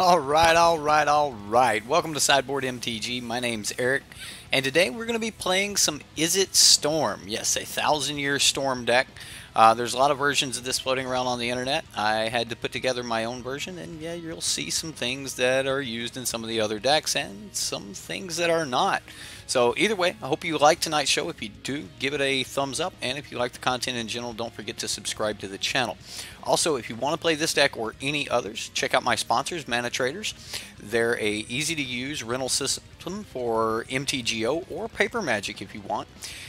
All right. Welcome to Sideboard MTG. My name's Eric, and today we're going to be playing some Izzet Storm. Yes, a 1,000-year Storm deck. There's a lot of versions of this floating around on the internet. I had to put together my own version, and yeah, you'll see some things that are used in some of the other decks, and some things that are not. So either way, I hope you like tonight's show. If you do, give it a thumbs up, and if you like the content in general, don't forget to subscribe to the channel. Also, if you want to play this deck or any others, check out my sponsors, Mana Traders. They're a easy-to-use rental system for MTGO or Paper Magic if you want.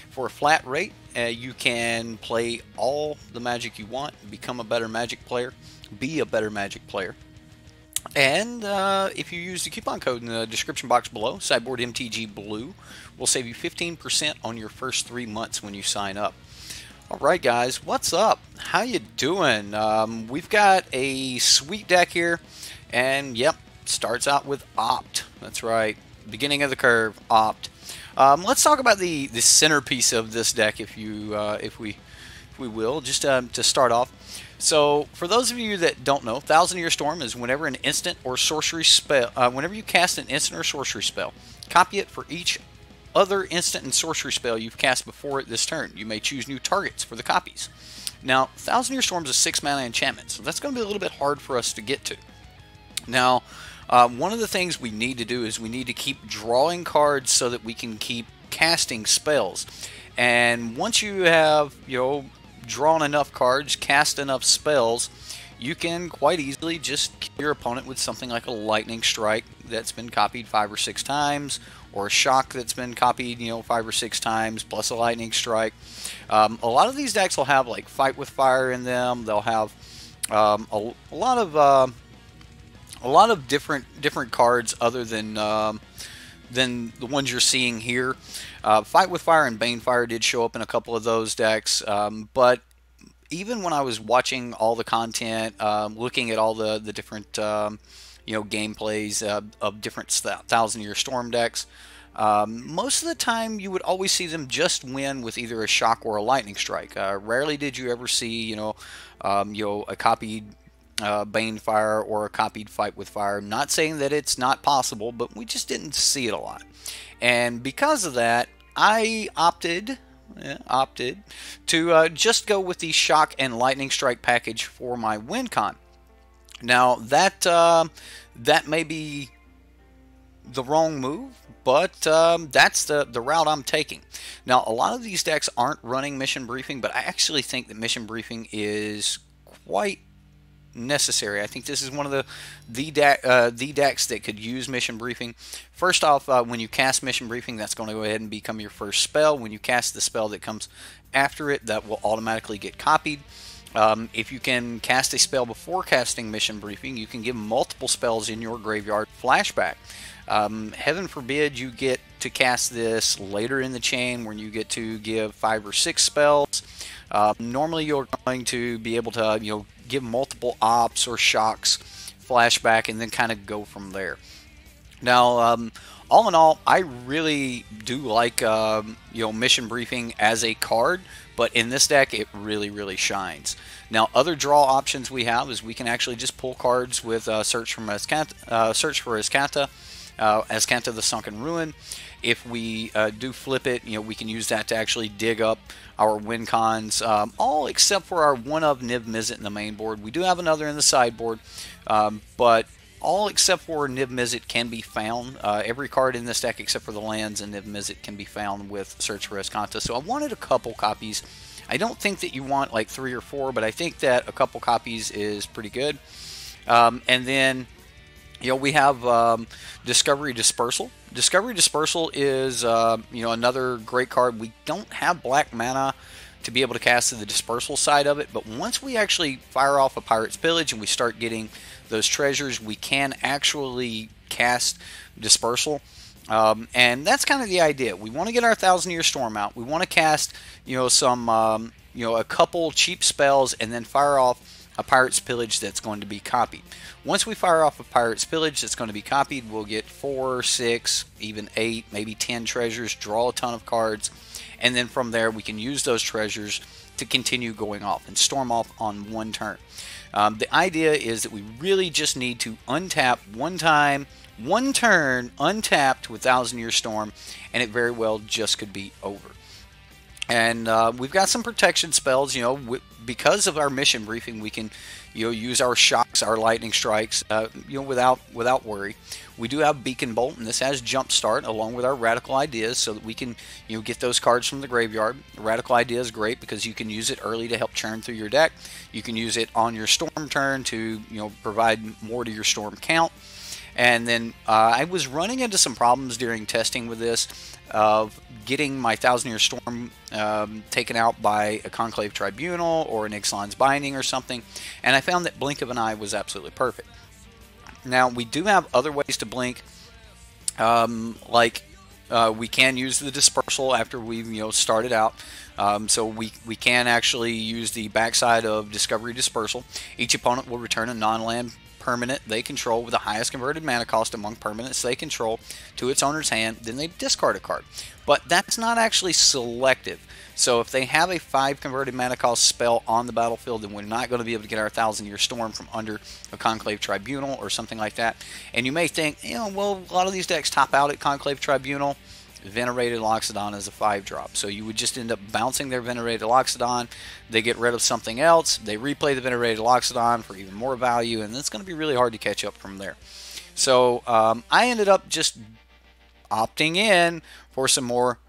For a flat rate, you can play all the Magic you want, become a better Magic player, be a better Magic player. And if you use the coupon code in the description box below, Sideboard MTG Blue, will save you 15% on your first 3 months when you sign up. Alright guys, what's up? How you doing? We've got a sweet deck here, and yep, starts out with Opt. That's right, beginning of the curve, Opt. Let's talk about the centerpiece of this deck, if we will, just to start off. So, for those of you that don't know, 1,000-Year Storm is whenever an instant or sorcery spell, whenever you cast an instant or sorcery spell, copy it for each other instant and sorcery spell you've cast before it this turn. You may choose new targets for the copies. Now, 1,000-Year Storm is a 6-mana enchantment, so that's going to be a little bit hard for us to get to. Now, one of the things we need to do is we need to keep drawing cards so that we can keep casting spells. And once you have, drawn enough cards, cast enough spells, you can quite easily just kill your opponent with something like a Lightning Strike that's been copied 5 or 6 times, or a Shock that's been copied, 5 or 6 times, plus a Lightning Strike. A lot of these decks will have like Fight with Fire in them. They'll have a lot of different cards other than the ones you're seeing here. Fight with Fire and Banefire did show up in a couple of those decks, but even when I was watching all the content, looking at all the different gameplays of different 1,000-Year Storm decks, most of the time you would always see them just win with either a Shock or a Lightning Strike. Rarely did you ever see a copied Banefire or a copied Fight with Fire. Not saying that it's not possible, but we just didn't see it a lot. And because of that, I opted to just go with the Shock and Lightning Strike package for my win con. Now that may be the wrong move, but that's the route I'm taking. Now, a lot of these decks aren't running Mission Briefing, but I actually think that Mission Briefing is quite necessary. I think this is one of the decks that could use Mission Briefing. First off, when you cast Mission Briefing, that's going to go ahead and become your first spell. When you cast the spell that comes after it, that will automatically get copied. If you can cast a spell before casting Mission Briefing, you can give multiple spells in your graveyard flashback. Heaven forbid you get to cast this later in the chain when you get to give 5 or 6 spells. Normally you're going to be able to give multiple ops or shocks flashback and then kind of go from there. Now, all in all, I really do like Mission Briefing as a card, but in this deck it really shines. Now, other draw options we have is we can actually just pull cards with Search for Azcanta, Azcanta the Sunken Ruin. If we do flip it, we can use that to actually dig up our win cons, all except for our one of Niv Mizzet in the main board. We do have another in the sideboard, but all except for Niv Mizzet can be found. Every card in this deck except for the lands and Niv Mizzet can be found with Search for Azcanta. So I wanted a couple copies. I don't think that you want like 3 or 4, but I think that a couple copies is pretty good. And then we have Discovery Dispersal. Discovery Dispersal is another great card. We don't have black mana to be able to cast the dispersal side of it, but once we actually fire off a Pirate's Pillage and we start getting those treasures, we can actually cast Dispersal. And that's kind of the idea. We want to get our 1,000-Year Storm out. We want to cast a couple cheap spells and then fire off a Pirate's Pillage that's going to be copied. Once we fire off a Pirate's Pillage that's going to be copied, we'll get 4, 6, even 8, maybe 10 treasures, draw a ton of cards, and then from there we can use those treasures to to continue going off and storm off on one turn. The idea is that we really just need to untap one time, one turn, untapped with Thousand Year Storm, and it very well just could be over. And we've got some protection spells, because of our mission briefing, we can, use our shocks, our lightning strikes, without worry. We do have Beacon Bolt, and this has Jump Start along with our Radical Ideas, so that we can, get those cards from the graveyard. Radical Idea is great because you can use it early to help churn through your deck. You can use it on your Storm turn to, provide more to your Storm count. And then I was running into some problems during testing with this of getting my Thousand Year Storm taken out by a Conclave Tribunal or an Ixalan's Binding or something, and I found that Blink of an Eye was absolutely perfect. Now, we do have other ways to blink, we can use the Dispersal after we've started out. So we can actually use the backside of Discovery Dispersal. Each opponent will return a non-land permanent they control with the highest converted mana cost among permanents they control to its owner's hand, then they discard a card. But that's not actually selective. So if they have a 5 converted mana cost spell on the battlefield, then we're not going to be able to get our Thousand Year Storm from under a Conclave Tribunal or something like that. And you may think, well, a lot of these decks top out at Conclave Tribunal. Venerated Loxodon is a 5-drop. So you would just end up bouncing their Venerated Loxodon. They get rid of something else. They replay the Venerated Loxodon for even more value, and it's going to be really hard to catch up from there. So I ended up just opting in for some more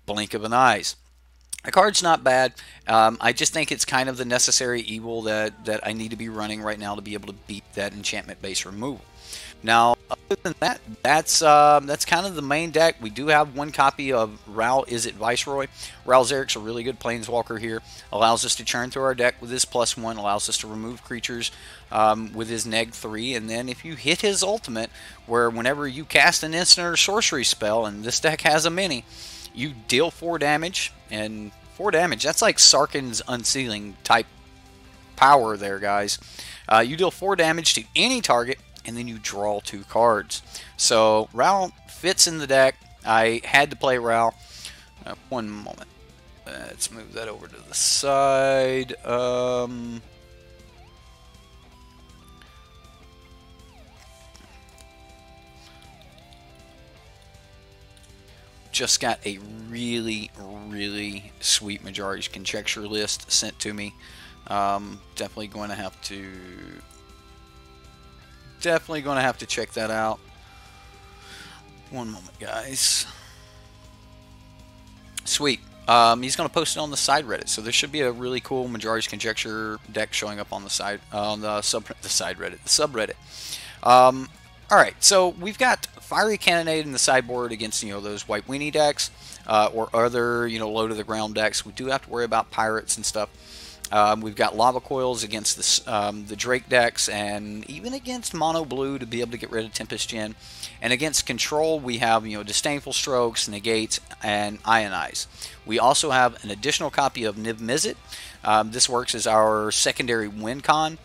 Blink of an Eyes. The card's not bad. I just think it's kind of the necessary evil that I need to be running right now to be able to beat that enchantment-based removal. Now, other than that, that's kind of the main deck. We do have one copy of Ral Izzet Viceroy. Ral Zarek's a really good Planeswalker here. Allows us to churn through our deck with his +1. Allows us to remove creatures with his -3. And then if you hit his ultimate, where whenever you cast an instant or sorcery spell, and this deck has a many, you deal 4 damage. And 4 damage, that's like Sarkhan's Unsealing type power there, guys. You deal 4 damage to any target, and then you draw 2 cards. So Ral fits in the deck. I had to play Ral. One moment. Let's move that over to the side. Just got a really, really sweet Majority's Conjecture list sent to me. Definitely going to have to check that out. One moment, guys. Sweet. He's going to post it on the side Reddit, so there should be a really cool Majority's Conjecture deck showing up on the side, on the subreddit. All right, so we've got Fiery Cannonade in the sideboard against those White Weenie decks, or other low to the ground decks. We do have to worry about pirates and stuff. We've got Lava Coils against the Drake decks, and even against Mono Blue to be able to get rid of Tempest Gen. And against Control, we have Disdainful Strokes, Negates, and Ionize. We also have an additional copy of Niv Mizzet. This works as our secondary win con,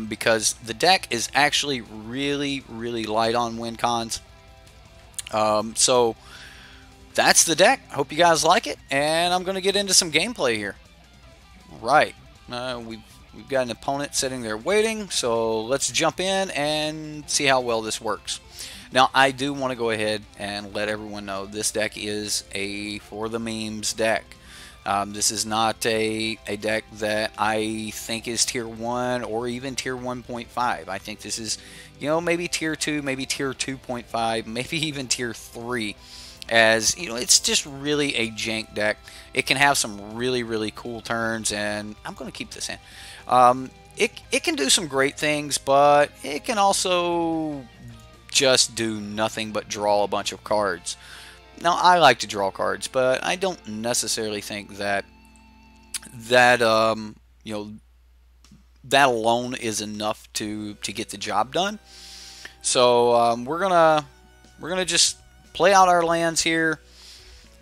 because the deck is actually really, really light on win cons. So that's the deck. Hope you guys like it, and I'm going to get into some gameplay here. Right, we've got an opponent sitting there waiting, so let's jump in and see how well this works. Now, I do want to go ahead and let everyone know this deck is a for the memes deck. This is not a deck that I think is tier 1 or even tier 1.5. I think this is, maybe tier 2, maybe tier 2.5, maybe even tier 3. As it's just really a jank deck. It can have some really, really cool turns, and I'm going to keep this in. It can do some great things, but it can also just do nothing but draw a bunch of cards. Now, I like to draw cards, but I don't necessarily think that that alone is enough to get the job done. So we're gonna just play out our lands here,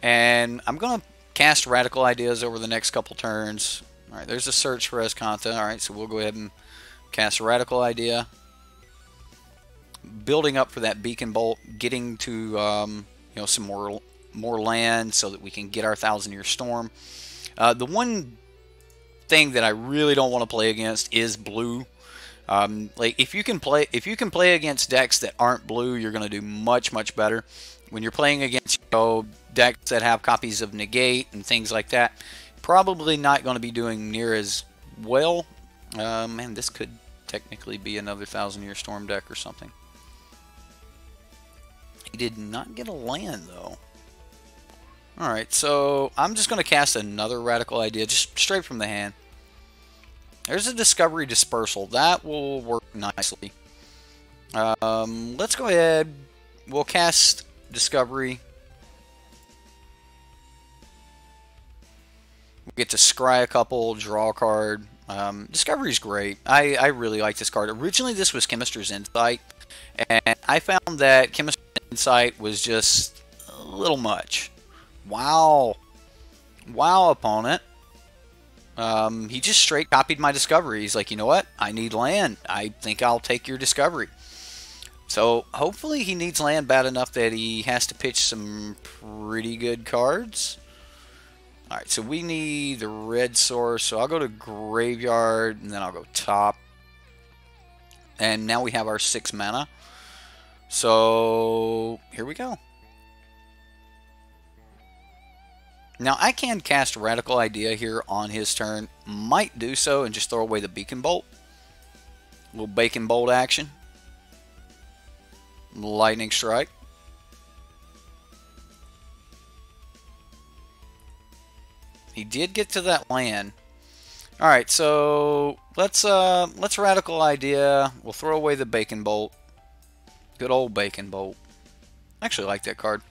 and I'm gonna cast Radical Ideas over the next couple turns. All right, there's a search for Escanta. All right, so we'll go ahead and cast a Radical Idea, building up for that Beacon Bolt, getting to some more land so that we can get our Thousand Year Storm. The one thing that I really don't want to play against is blue. Like if you can play against decks that aren't blue, you're going to do much better. When you're playing against decks that have copies of negate and things like that, probably not going to be doing near as well. Man, this could technically be another Thousand Year Storm deck or something. He did not get a land though. Alright, so I'm just going to cast another Radical Idea, just straight from the hand. There's a Discovery Dispersal. That will work nicely. Let's go ahead. We'll cast Discovery. We get to scry a couple, draw a card. Discovery's great. I really like this card. Originally, this was Chemist's Insight, and I found that Chemist's Insight was just a little much. Wow. Wow, opponent. He just straight copied my Discovery. He's like, you know what? I need land. I think I'll take your Discovery. So, hopefully he needs land bad enough that he has to pitch some pretty good cards. Alright, so we need the red source. So I'll go to Graveyard, and then I'll go top. And now we have our 6 mana. So, here we go. Now, I can cast Radical Idea here on his turn. Might do so and just throw away the Beacon Bolt. A little Bacon Bolt action. Lightning Strike. He did get to that land. Alright, so let's Radical Idea. We'll throw away the Bacon Bolt. Good old Bacon Bolt. I actually like that card.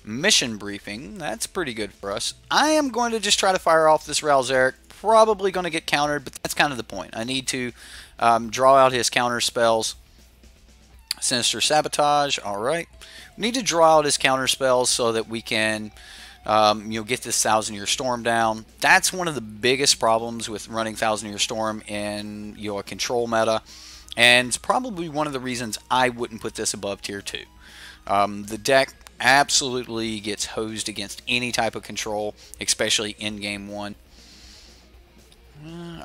Mission Briefing. That's pretty good for us. I am going to just try to fire off this Ralzeric. Probably going to get countered, but that's kind of the point. I need to draw out his counter spells. Sinister Sabotage. Alright. We need to draw out his counter spells so that we can get this Thousand Year Storm down. That's one of the biggest problems with running Thousand Year Storm in a control meta. And it's probably one of the reasons I wouldn't put this above tier 2. The deck absolutely gets hosed against any type of control, especially in game 1.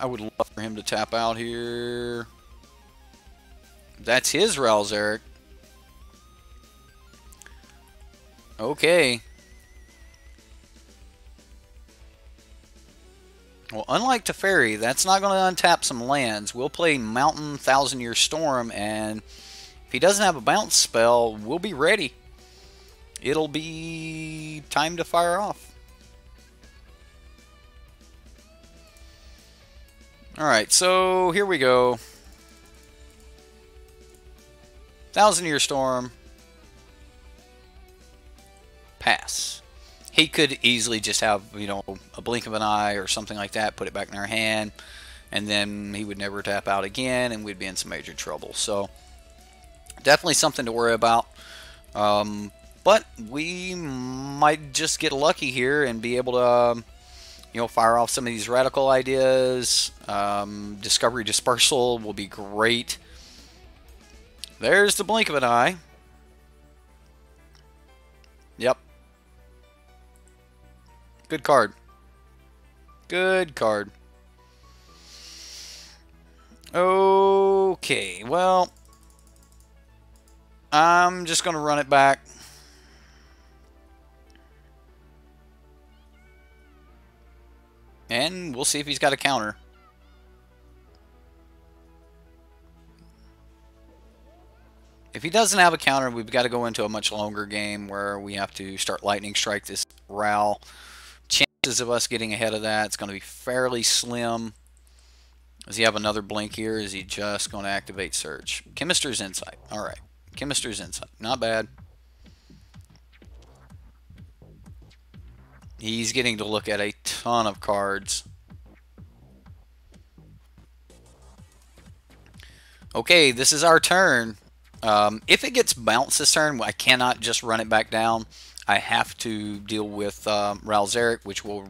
I would love for him to tap out here. That's his Ralzeric. Okay. Well, unlike Teferi, that's not going to untap some lands. We'll play Mountain, Thousand Year Storm, and if he doesn't have a bounce spell, we'll be ready. It'll be time to fire off. Alright, so here we go. Thousand Year Storm. Pass. He could easily just have, a blink of an eye or something like that, put it back in our hand, and then he would never tap out again, and we'd be in some major trouble. So, definitely something to worry about. But we might just get lucky here and be able to, fire off some of these Radical Ideas. Discovery Dispersal will be great. There's the blink of an eye. Yep. Good card. Good card. Okay, well, I'm just going to run it back. And we'll see if he's got a counter. If he doesn't have a counter, we've got to go into a much longer game where we have to start Lightning Strike this Ral. Chances of us getting ahead of that, it's going to be fairly slim. Does he have another blink here? Is he just going to activate Search? Chemist's Insight. Alright. Chemist's Insight. Not bad. He's getting to look at a ton of cards. Okay, this is our turn. If it gets bounced this turn, I cannot just run it back down. I have to deal with Ralzeric, which will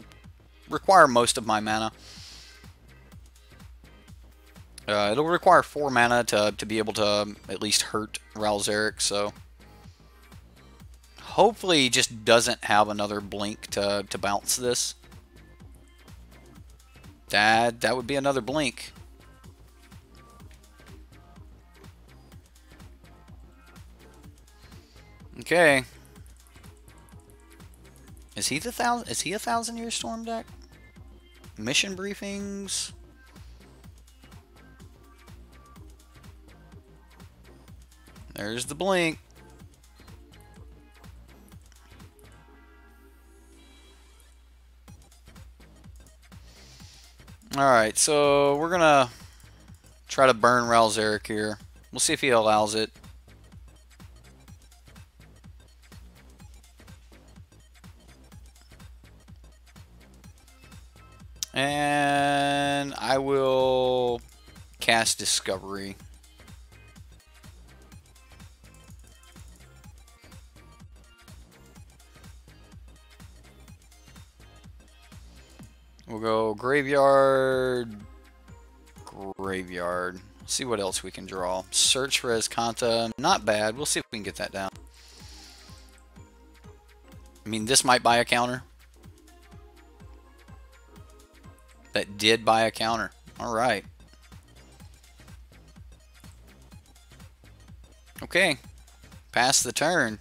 require most of my mana. It'll require 4 mana to be able to at least hurt Ralzeric, so hopefully he just doesn't have another blink to bounce this. That would be another blink. Okay. Is he a 1,000-year storm deck? Mission briefings. There's the blink. Alright, so we're gonna try to burn Ravnica here. We'll see if he allows it. And I will cast Discovery. We'll go Graveyard, Graveyard. See what else we can draw. Search for Escanta. Not bad. We'll see if we can get that down. I mean, this might buy a counter. That did buy a counter. Alright. Okay. Pass the turn.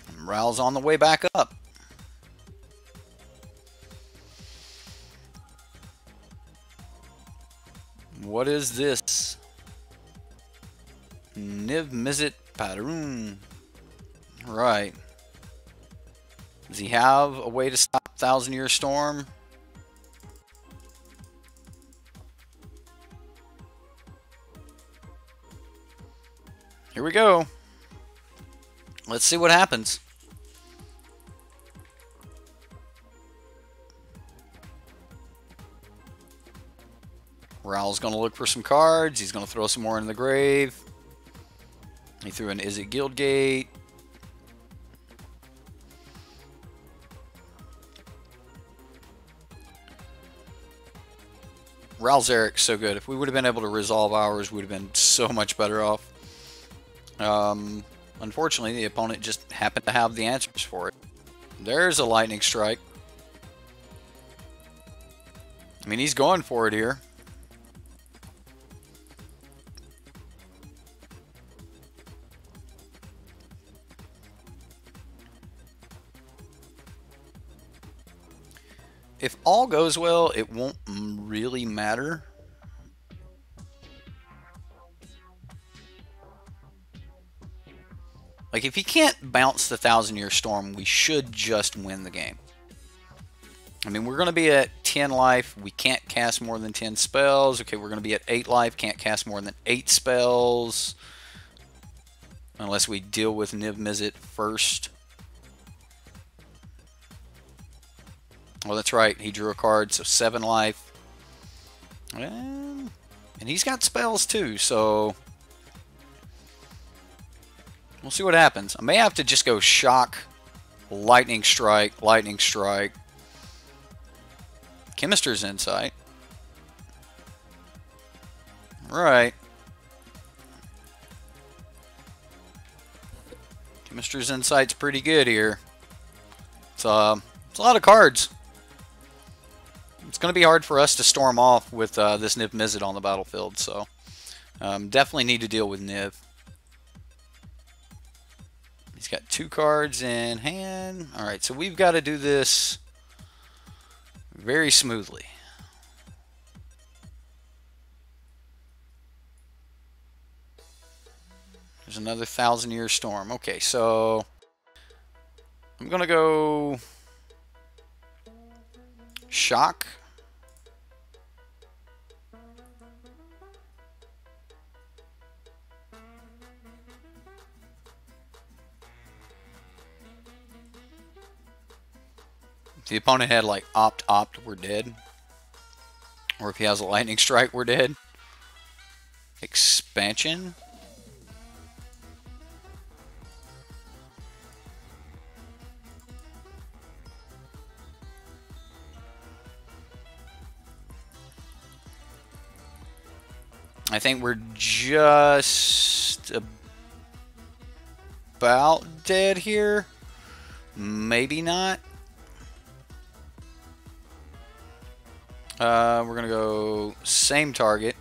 And Ral's on the way back up. What is this? Niv-Mizzet Padroon. Right. Does he have a way to stop 1,000-year storm? Here we go. Let's see what happens. Ral's going to look for some cards. He's going to throw some more in the grave. He threw an Izzet Guildgate. Ralzeric's so good. If we would have been able to resolve ours, we would have been so much better off. Unfortunately, the opponent just happened to have the answers for it. There's a lightning strike. I mean, he's going for it here. If all goes well, it won't really matter. Like, if he can't bounce the 1,000-year storm, we should just win the game. I mean, we're going to be at 10 life. We can't cast more than 10 spells. Okay, we're going to be at 8 life. Can't cast more than 8 spells. Unless we deal with Niv-Mizzet first. Oh, that's right. He drew a card, so 7 life. And he's got spells too, so we'll see what happens. I may have to just go Shock, Lightning Strike, Chemister's Insight. Right. Chemister's Insight's pretty good here. It's a lot of cards. It's going to be hard for us to storm off with this Niv-Mizzet on the battlefield, so definitely need to deal with Niv. He's got 2 cards in hand. Alright, so we've got to do this very smoothly. There's another 1,000-year storm. Okay, so I'm going to go Shock. If the opponent had like opt, we're dead. Or if he has a lightning strike, we're dead. Expansion. I think we're just about dead here. Maybe not. We're going to go same target.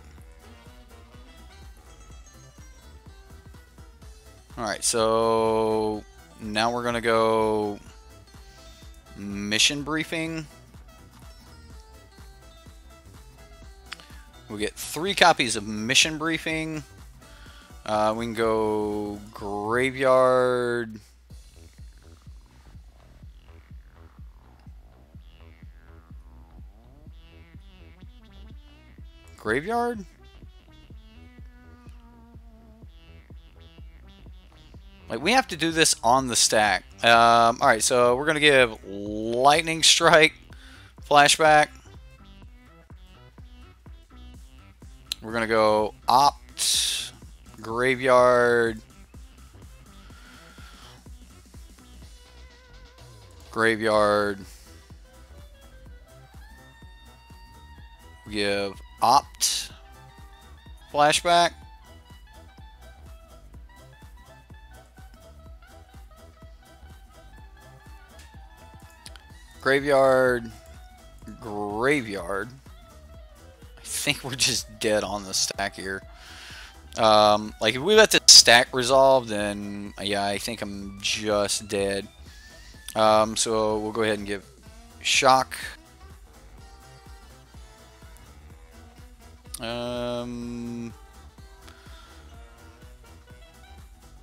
Alright, so now we're going to go mission briefing. We get 3 copies of mission briefing. We can go graveyard. Graveyard? Like, we have to do this on the stack. Alright, so we're going to give Lightning Strike, Flashback. We're going to go Opt, Graveyard, Graveyard. We give Opt, Flashback. Graveyard, Graveyard. I think we're just dead on the stack here. Like, if we let the stack resolve, then yeah, I think I'm just dead. So we'll go ahead and give Shock.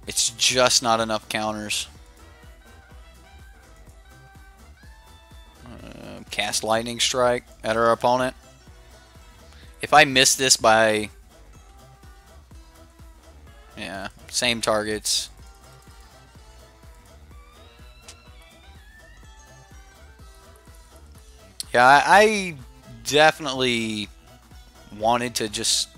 It's just not enough counters. Cast Lightning Strike at our opponent. If I miss this by... yeah, same targets. Yeah, I definitely wanted to just...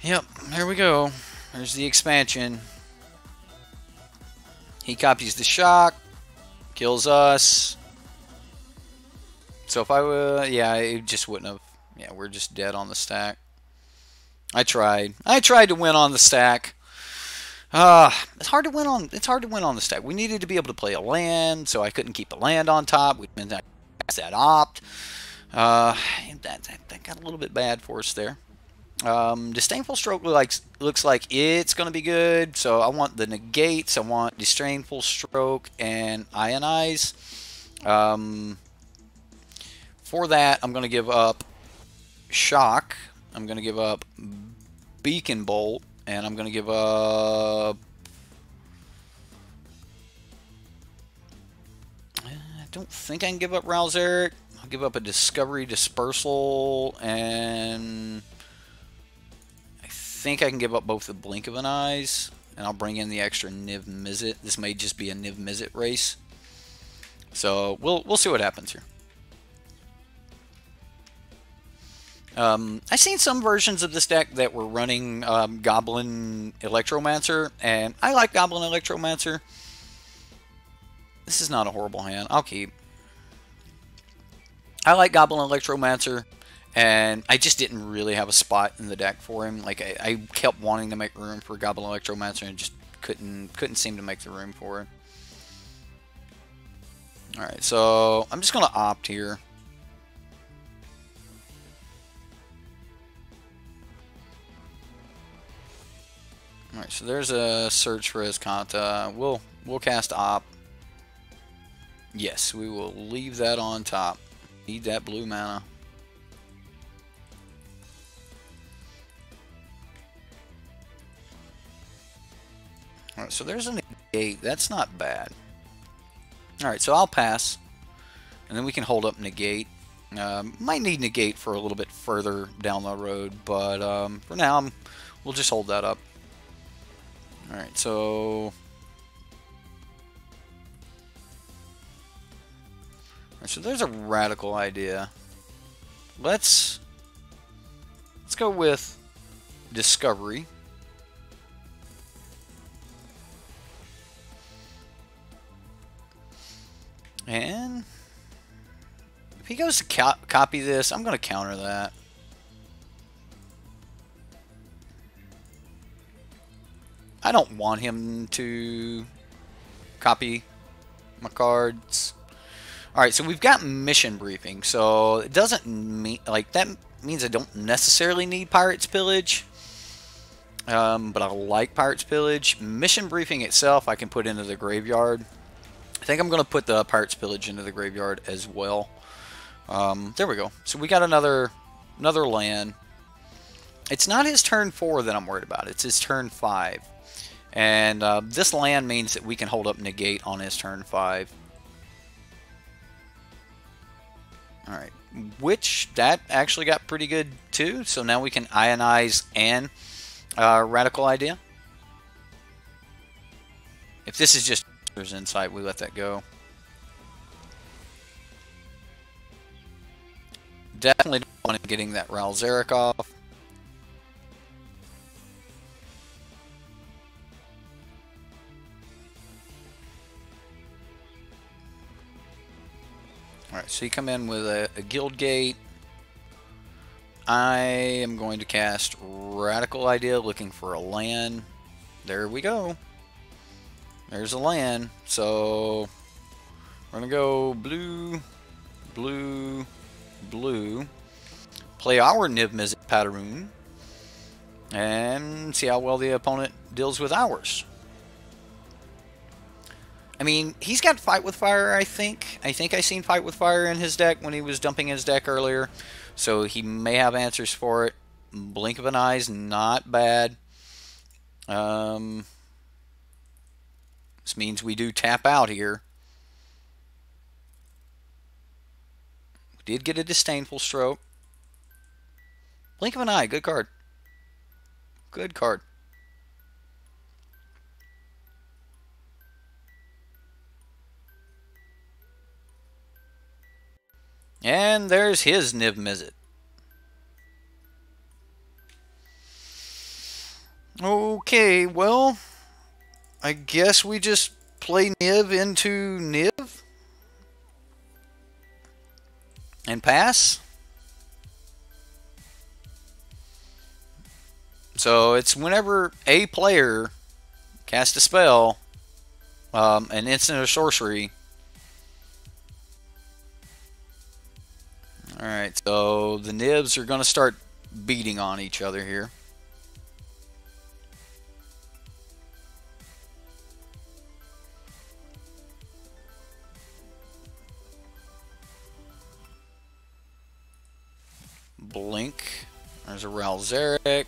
yep, there we go. There's the expansion. He copies the Shock. Kills us. So if I were... yeah, it just wouldn't have... yeah, we're just dead on the stack. I tried. I tried to win on the stack. It's hard to win on the stack. We needed to be able to play a land, so I couldn't keep a land on top. We meant that opt. That got a little bit bad for us there. Disdainful Stroke looks like it's going to be good. So I want the negates. I want Disdainful Stroke and Ionize. For that, I'm going to give up Shock. I'm going to give up Beacon Bolt. And I'm going to give up... I don't think I can give up Rouse Eric. I'll give up a Discovery Dispersal. And I think I can give up both the Blink of an Eyes. And I'll bring in the extra Niv Mizzet. This may just be a Niv Mizzet race. So we'll see what happens here. I've seen some versions of this deck that were running Goblin Electromancer, and I like Goblin Electromancer. This is not a horrible hand. I'll keep. I like Goblin Electromancer, and I just didn't really have a spot in the deck for him. Like I kept wanting to make room for Goblin Electromancer, and just couldn't seem to make the room for it. All right, so I'm just gonna opt here. Alright, so there's a search for Escanta. We'll cast Op. Yes, we will leave that on top. Need that blue mana. Alright, so there's a negate. That's not bad. Alright, so I'll pass. And then we can hold up negate. Might need negate for a little bit further down the road, but for now, we'll just hold that up. Alright, so... so there's a radical idea. Let's go with Discovery. And if he goes to copy this, I'm going to counter that. I don't want him to copy my cards. Alright, so we've got mission briefing, so it doesn't mean, like, that means I don't necessarily need Pirate's Pillage, but I like Pirate's Pillage. Mission briefing itself I can put into the graveyard. I think I'm going to put the Pirate's Pillage into the graveyard as well. There we go. So we got another land. It's not his turn 4 that I'm worried about, it's his turn 5. And this land means that we can hold up negate on his turn 5. Alright, which that actually got pretty good too. So now we can ionize and radical idea. If this is just there's insight, we let that go. Definitely don't want him getting that Ralzeric off. Alright, so you come in with a Guild Gate. I am going to cast Radical Idea, looking for a land. There we go. There's a land. So we're going to go blue, blue, blue. Play our Niv Mizzet Padaroon. And see how well the opponent deals with ours. I mean, he's got Fight with Fire, I think. I think I seen Fight with Fire in his deck when he was dumping his deck earlier. So he may have answers for it. Blink of an eye is not bad. This means we do tap out here. We did get a Disdainful Stroke. Blink of an eye, good card. Good card. And there's his Niv Mizzet. Okay, well, I guess we just play Niv into Niv and pass. So it's whenever a player casts a spell, an instant or sorcery. Alright, so the Nibs are going to start beating on each other here. Blink. There's a Ralzeric.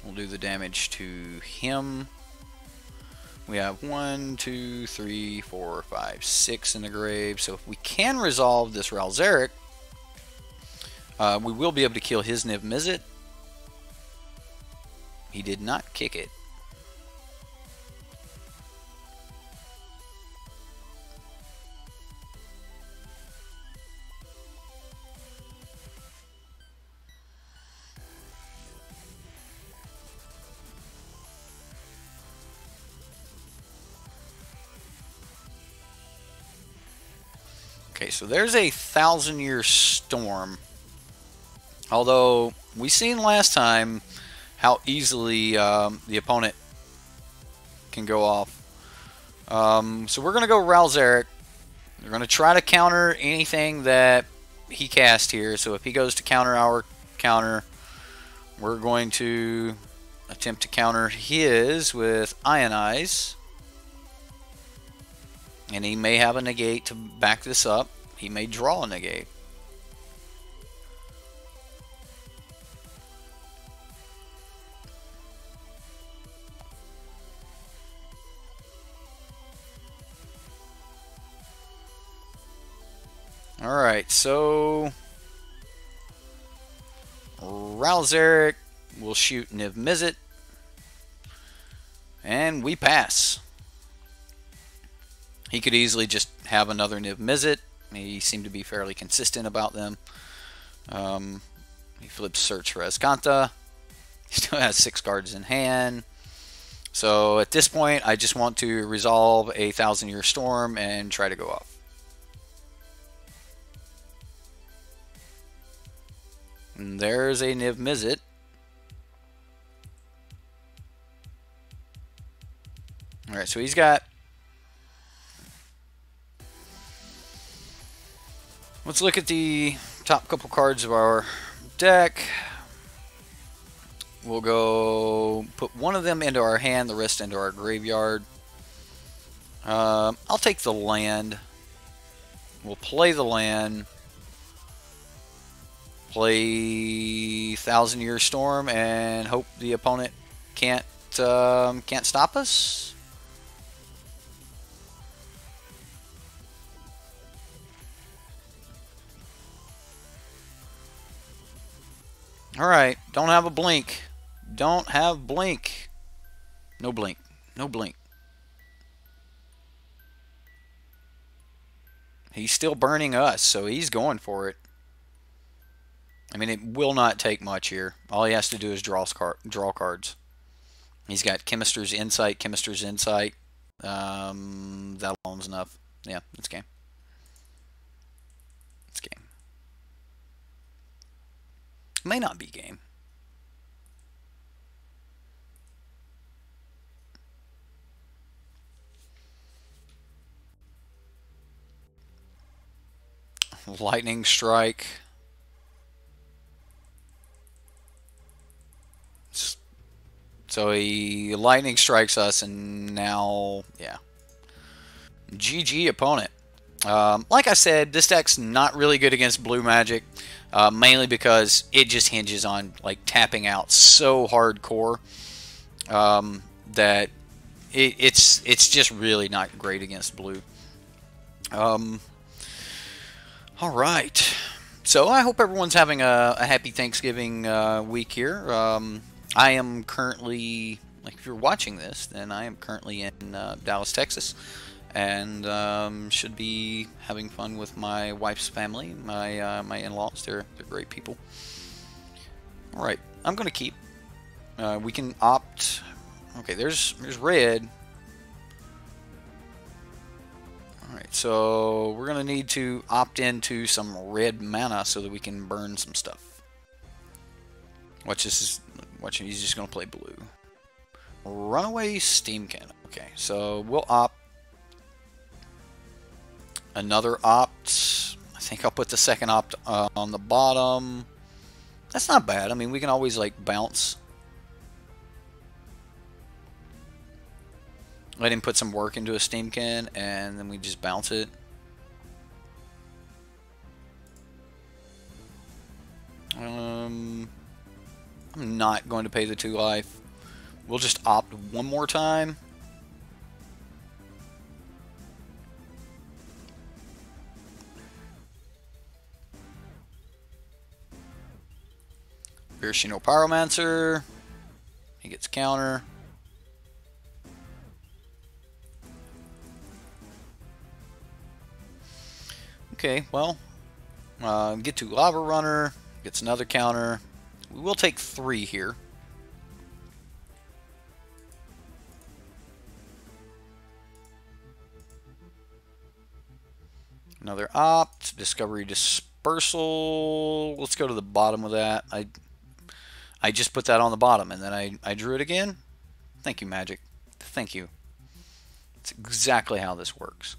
We'll do the damage to him. We have 1, 2, 3, 4, 5, 6 in the grave. So if we can resolve this Ralzeric, we will be able to kill his Niv Mizzet. He did not kick it. Okay, so there's a 1,000-year storm. Although, we seen last time how easily the opponent can go off. So we're going to go Ralzeric. We're going to try to counter anything that he cast here. So if he goes to counter our counter, we're going to attempt to counter his with Ionize. And he may have a negate to back this up. He may draw a negate. Alright, so Ralzeric will shoot Niv Mizzet. And we pass. He could easily just have another Niv Mizzet. He seemed to be fairly consistent about them. He flips Search for Azcanta. He still has 6 cards in hand. So at this point, I just want to resolve a 1,000-year storm and try to go off. And there's a Niv Mizzet. Alright, so he's got Let's look at the top couple cards of our deck. We'll go put one of them into our hand, the rest into our graveyard. I'll take the land. We'll play the land. Play Thousand Year Storm and hope the opponent can't stop us. All right, don't have a blink. Don't have blink. No blink. No blink. He's still burning us, so he's going for it. I mean, it will not take much here. All he has to do is draw cards. He's got Chemist's Insight, Chemist's Insight. That alone's enough. Yeah, it's game. It's game. May not be game. Lightning Strike. So he lightning strikes us, and now, yeah. GG opponent. Like I said, this deck's not really good against blue magic, mainly because it just hinges on like tapping out so hardcore that it's just really not great against blue. All right. So I hope everyone's having a happy Thanksgiving week here. I am currently, like if you're watching this, then I am currently in Dallas, Texas, and should be having fun with my wife's family, my in-laws. They're great people. All right, I'm gonna keep. We can opt. Okay, there's red. All right, so we're gonna need to opt into some red mana so that we can burn some stuff. Watch this. Watch, he's just going to play blue. Runaway Steam Cannon. Okay, so we'll opt. Another opt. I think I'll put the second opt on the bottom. That's not bad. I mean, we can always, like, bounce. Let him put some work into a Steam Can, and then we just bounce it. I'm not going to pay the 2 life. We'll just opt one more time. Bershino Pyromancer. He gets counter. Okay, well, get to Lava Runner. Gets another counter. We will take 3 here. Another opt. Discovery Dispersal. Let's go to the bottom of that. I just put that on the bottom, and then I drew it again. Thank you, Magic. Thank you. That's exactly how this works.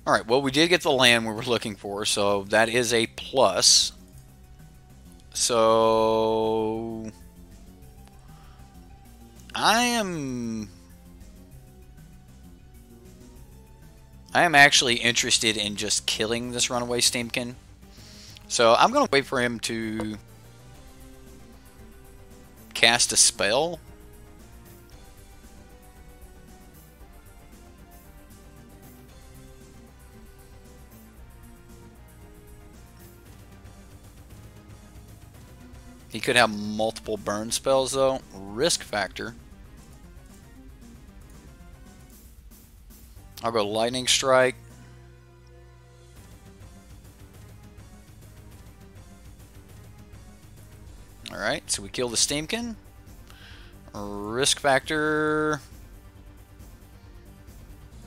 Alright, well, we did get the land we were looking for, so that is a plus. So I am actually interested in just killing this Runaway Steamkin. So I'm going to wait for him to cast a spell. He could have multiple burn spells, though. Risk factor. I'll go Lightning Strike. Alright, so we kill the Steamkin. Risk factor.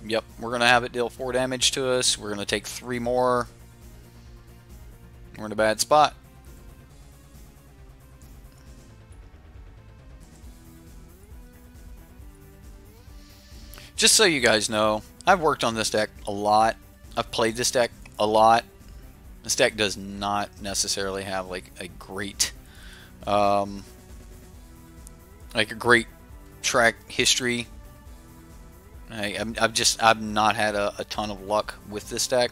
Yep, we're going to have it deal 4 damage to us. We're going to take 3 more. We're in a bad spot. Just so you guys know, I've worked on this deck a lot. I've played this deck a lot. This deck does not necessarily have like a great track history. I've not had a ton of luck with this deck,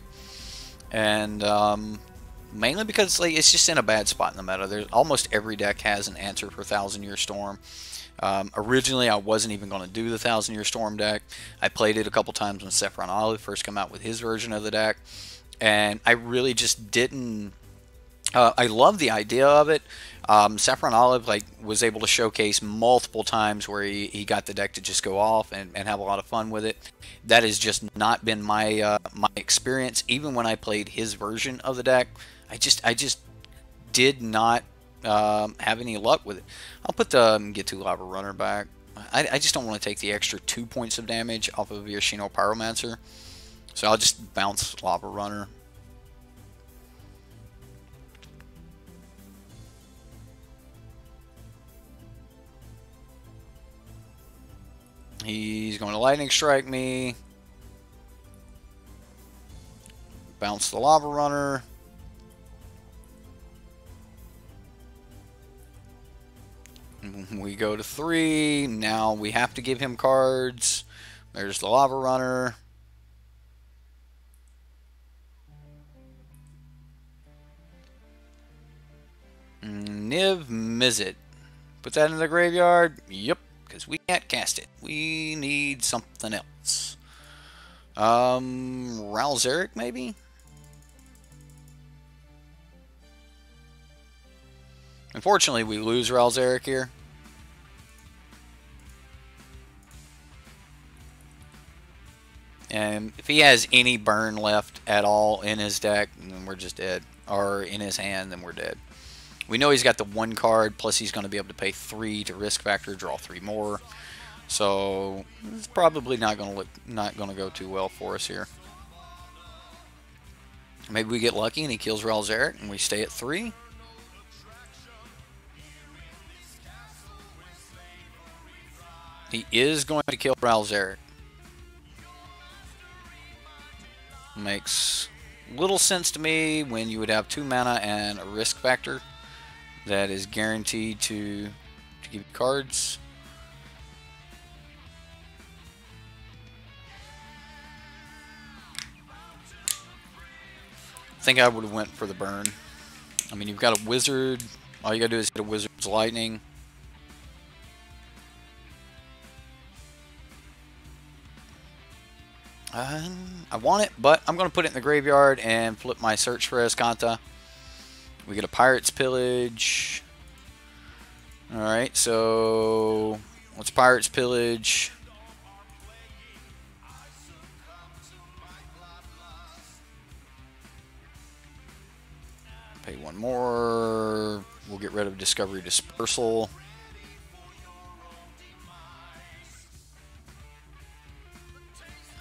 and mainly because like it's just in a bad spot in the meta. There's almost every deck has an answer for Thousand Year Storm. Originally, I wasn't even going to do the Thousand Year Storm deck. I played it a couple times when Saffron Olive first came out with his version of the deck, and I really just didn't. I love the idea of it. Saffron Olive was able to showcase multiple times where he got the deck to just go off and have a lot of fun with it. That has just not been my my experience. Even when I played his version of the deck, I just did not have any luck with it. I'll put the Get2 Lava Runner back. I just don't want to take the extra 2 points of damage off of Yoshino Pyromancer, so I'll just bounce Lava Runner. He's going to Lightning Strike me. Bounce the Lava Runner. We go to 3. Now we have to give him cards. There's the Lava Runner. Niv Mizzet. Put that in the graveyard. Yep. Because we can't cast it. We need something else. Ralzeric, maybe? Unfortunately, we lose Ralzeric here. And if he has any burn left at all in his deck, then we're just dead. Or in his hand, then we're dead. We know he's got the 1 card, plus he's going to be able to pay 3 to risk factor, draw 3 more. So it's probably not going to go too well for us here. Maybe we get lucky and he kills Ralzeric and we stay at 3. He is going to kill Ralzeric. Makes little sense to me when you would have 2 mana and a risk factor that is guaranteed to give you cards. I think I would have went for the burn. I mean, you've got a wizard. All you gotta do is hit a wizard's lightning. I want it, but I'm going to put it in the graveyard and flip my Search for Azcanta. We get a Pirate's Pillage. Alright, so let's Pirate's Pillage. Pay 1 more. We'll get rid of Discovery Dispersal.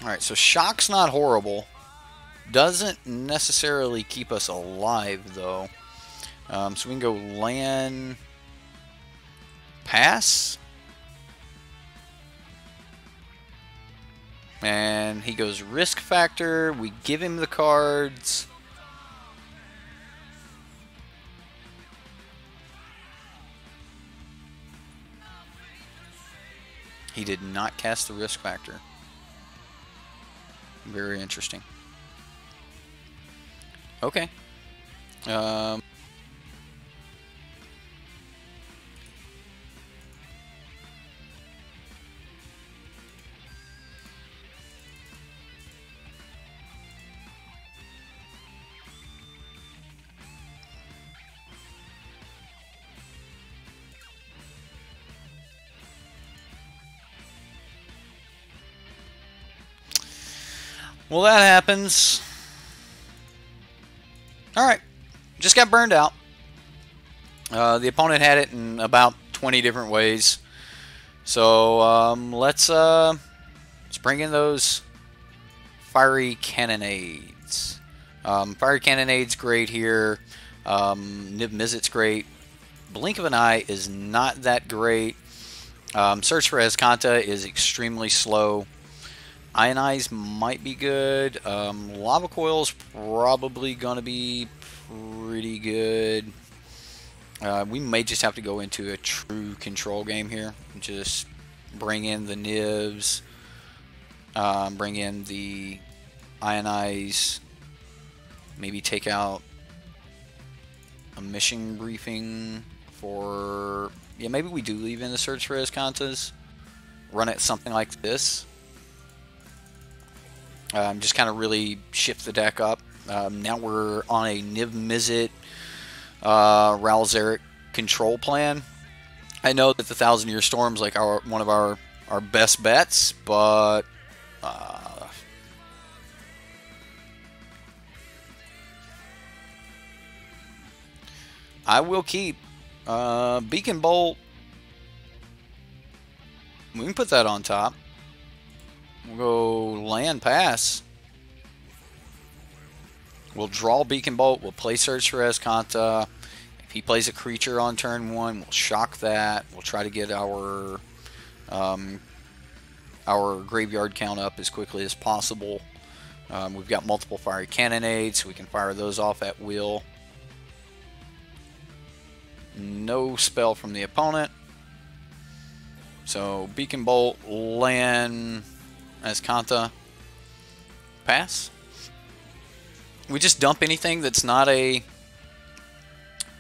Alright, so Shock's not horrible. Doesn't necessarily keep us alive, though. So we can go land, pass. And he goes risk factor. We give him the cards. He did not cast the risk factor. Very interesting. Okay. Well, that happens. Alright. Just got burned out. The opponent had it in about 20 different ways. So, let's bring in those Fiery Cannonades. Fiery Cannonade's great here. Niv Mizzet's great. Blink of an Eye is not that great. Search for Azcanta is extremely slow. Ionize might be good. Lava Coil's probably going to be pretty good. We may just have to go into a true control game here. Just bring in the nibs. Bring in the Ionize. Maybe take out a mission briefing for... Yeah, maybe we do leave in the search for Escantas. Run it something like this. Just kind of really shift the deck up. Now we're on a Niv-Mizzet Ralzeric control plan. I know that the Thousand Year Storm's like one of our best bets, but I will keep Beacon Bolt. We can put that on top. We'll go land pass. We'll draw Beacon Bolt. We'll play Search for Escanta. If he plays a creature on turn 1, we'll shock that. We'll try to get our graveyard count up as quickly as possible. We've got multiple fiery cannonades, so we can fire those off at will. No spell from the opponent. So Beacon Bolt, land, Escanta, pass. We just dump anything that's not a...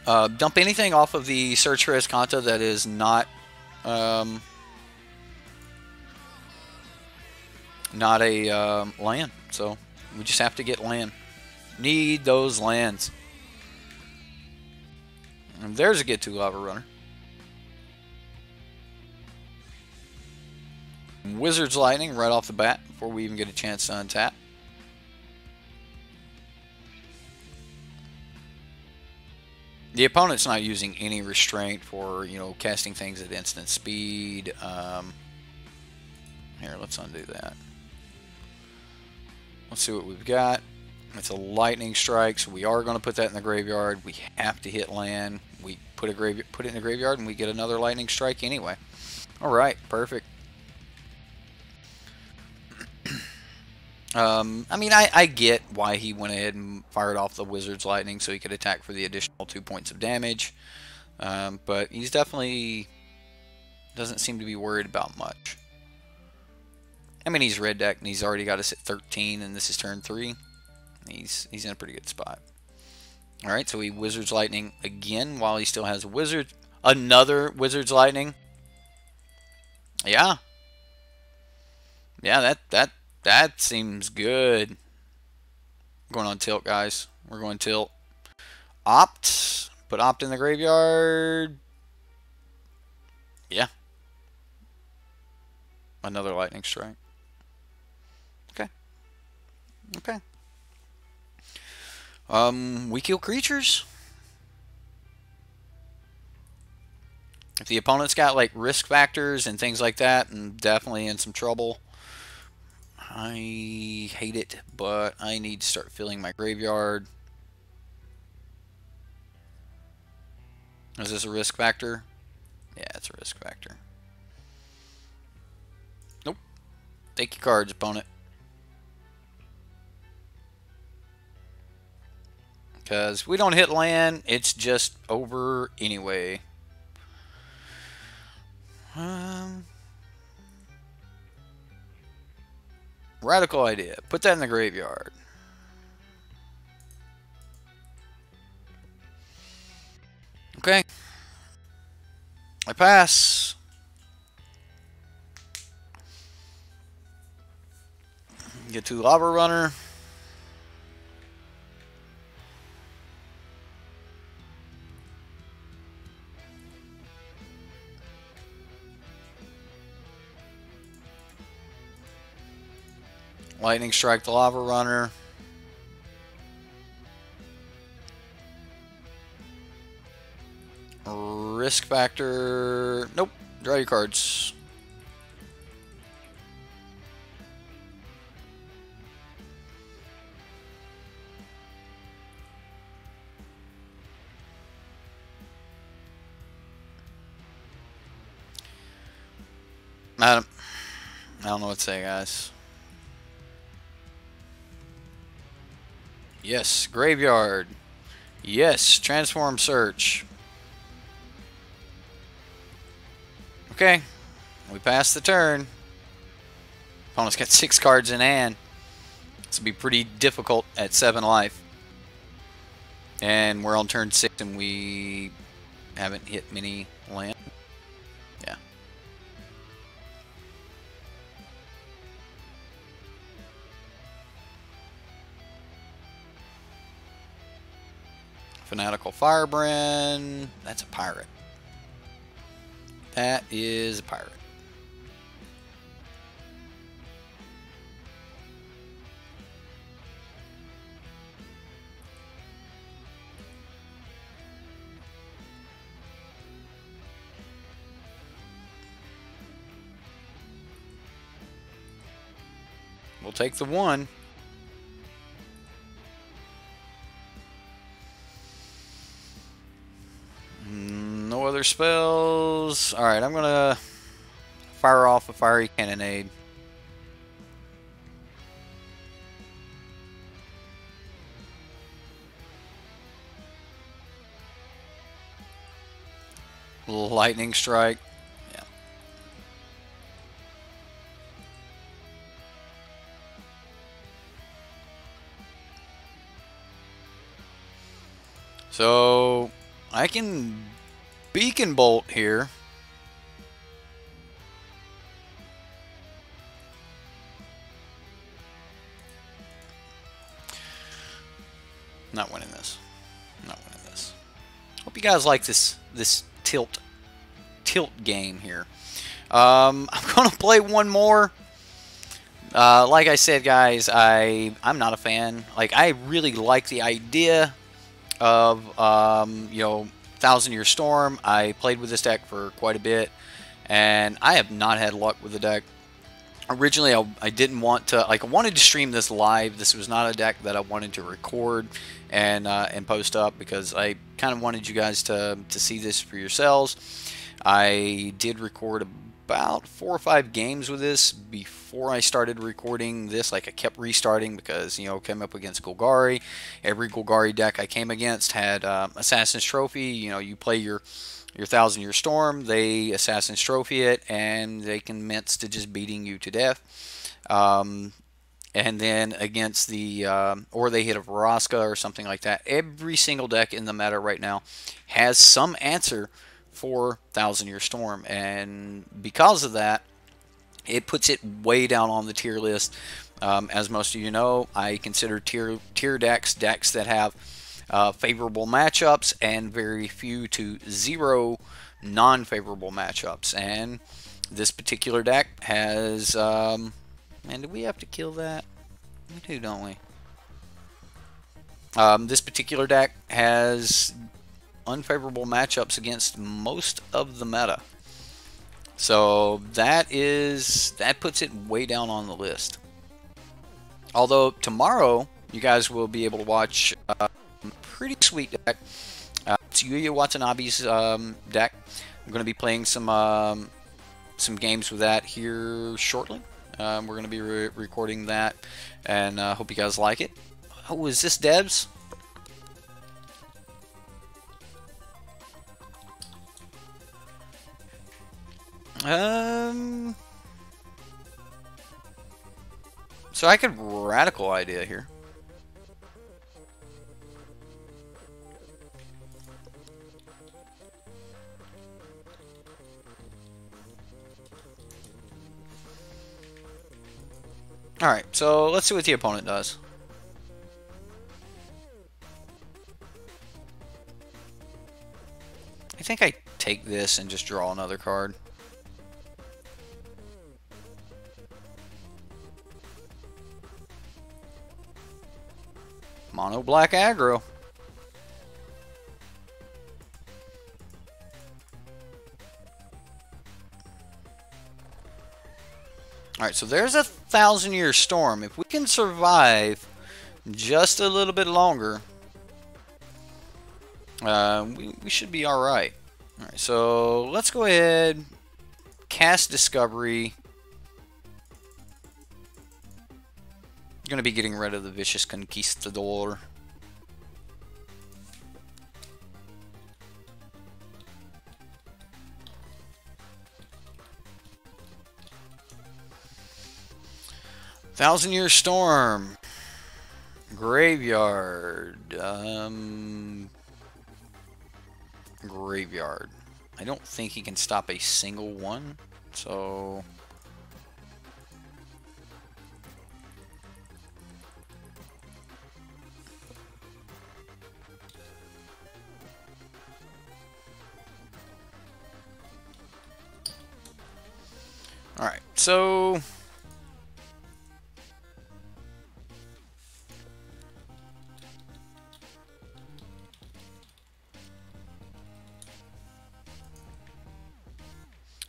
dump anything off of the Search for Escanta that is not... not a land. So we just have to get land. Need those lands. And there's a get to Lava Runner. Wizard's Lightning right off the bat before we even get a chance to untap. The opponent's not using any restraint for, you know, casting things at instant speed. Here, let's undo that. Let's see what we've got. It's a lightning strike, so we are going to put that in the graveyard. We have to hit land. We put it in the graveyard, and we get another lightning strike anyway. All right, perfect. I mean, I get why he went ahead and fired off the Wizard's Lightning so he could attack for the additional 2 points of damage. But he's definitely doesn't seem to be worried about much. I mean, he's red deck and he's already got us at 13, and this is turn 3. He's in a pretty good spot. All right, so he Wizard's Lightning again while he still has a Wizard. Another Wizard's Lightning. Yeah. Yeah, that seems good. Going on tilt, guys. We're going tilt. Opt. Put Opt in the graveyard. Yeah. Another lightning strike. Okay. Okay. We kill creatures. If the opponent's got like risk factors and things like that, I'm definitely in some trouble. I hate it, but I need to start filling my graveyard. Is this a risk factor? Yeah, it's a risk factor. Nope. Take your cards, opponent. Because if we don't hit land, it's just over anyway. Radical idea. Put that in the graveyard. Okay. I pass. Get to Lava Runner. Lightning strike the Lava Runner. Risk factor. Nope. Draw your cards. I don't know what to say, guys. Yes. Graveyard. Yes. Transform search. Okay. We passed the turn. Opponent's got 6 cards in hand. This will be pretty difficult at 7 life. And we're on turn 6 and we haven't hit many land. Yeah. Fanatical Firebrand. That's a pirate. That is a pirate. We'll take the 1. No other spells. Alright, I'm going to fire off a Fiery Cannonade. Lightning Strike. Yeah. So I can Beacon Bolt here. Not winning this. Not winning this. Hope you guys like this tilt game here. I'm gonna play one more. Like I said, guys, I'm not a fan. Like, I really like the idea of you know, Thousand Year Storm. I played with this deck for quite a bit, and I have not had luck with the deck. Originally, I didn't want to, like, I wanted to stream this live. This was not a deck that I wanted to record and post up, because I kind of wanted you guys to see this for yourselves. I did record about 4 or 5 games with this before I started recording this. Like, I kept restarting because, you know, came up against Golgari. Every Golgari deck I came against had Assassin's Trophy. You know, you play your Thousand Year Storm, they Assassin's Trophy it, and they can mince to just beating you to death. And then against the, or they hit a Vraska or something like that. Every single deck in the meta right now has some answer for Thousand Year Storm, and because of that, it puts it way down on the tier list. As most of you know, I consider tier decks that have favorable matchups and very few to zero non-favorable matchups. And this particular deck has, man, do we have to kill that? We do, don't we? This particular deck has unfavorable matchups against most of the meta. So that puts it way down on the list. Although tomorrow you guys will be able to watch a pretty sweet deck. It's Yuya Watanabe's deck. I'm going to be playing some games with that here shortly. We're going to be recording that, and hope you guys like it. Oh, is this Debs? So I could radical idea here. Alright, so let's see what the opponent does. I think I take this and just draw another card. Mono black aggro. Alright, so there's a Thousand Year Storm. If we can survive just a little bit longer, we should be alright. Alright, so let's go ahead, cast Discovery, going to be getting rid of the Vicious Conquistador. Thousand-Year Storm. Graveyard. Graveyard. I don't think he can stop a single one, so... Alright, so...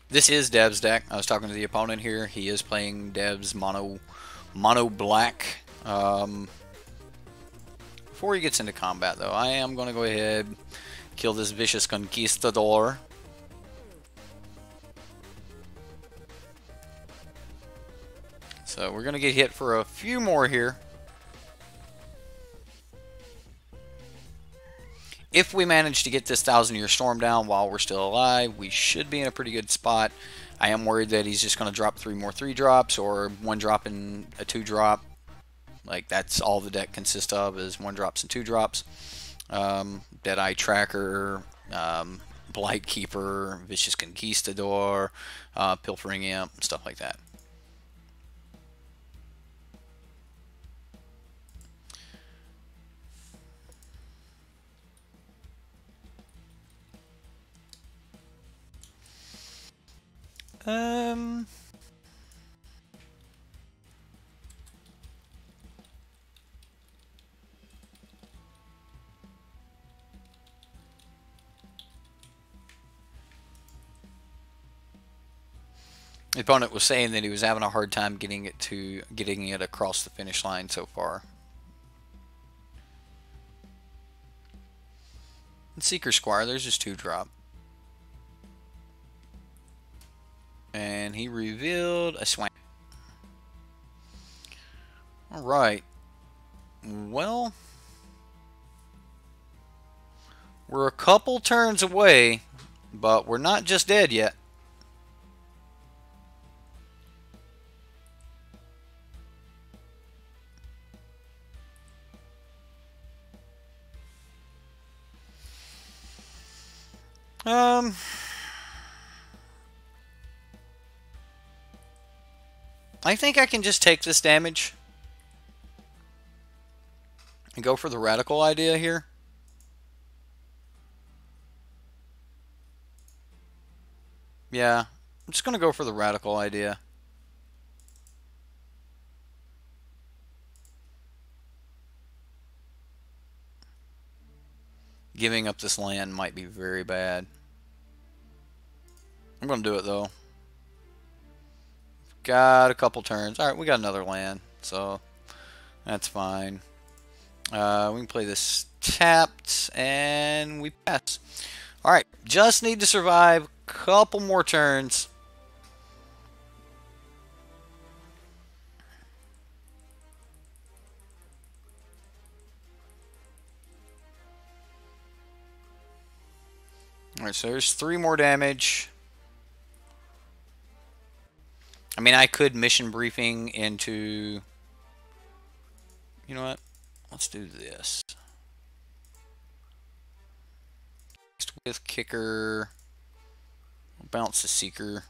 This is Dev's deck. I was talking to the opponent here. He is playing Dev's mono black. Before he gets into combat, though, I am going to go ahead kill this Vicious Conquistador. So we're going to get hit for a few more here. If we manage to get this Thousand-Year Storm down while we're still alive, we should be in a pretty good spot. I am worried that he's just going to drop 3 more 3-drops or 1 drop and a 2-drop. Like, that's all the deck consists of, is 1-drops and 2-drops. Deadeye Tracker, Blight Keeper, Vicious Conquistador, Pilfering Imp, stuff like that. The opponent was saying that he was having a hard time getting it across the finish line so far. And Seeker Squire, there's just 2-drop. And he revealed a Swamp. Alright. Well, we're a couple turns away, but we're not just dead yet. I think I can just take this damage and go for the radical idea here. Yeah, I'm just going to go for the radical idea. Giving up this land might be very bad. I'm going to do it, though. Got a couple turns. Alright, we got another land, so that's fine. We can play this tapped, and we pass. Alright, just need to survive a couple more turns. Alright, so there's 3 more damage. I mean, I could mission briefing into... You know what? Let's do this. With kicker. Bounce the Seeker.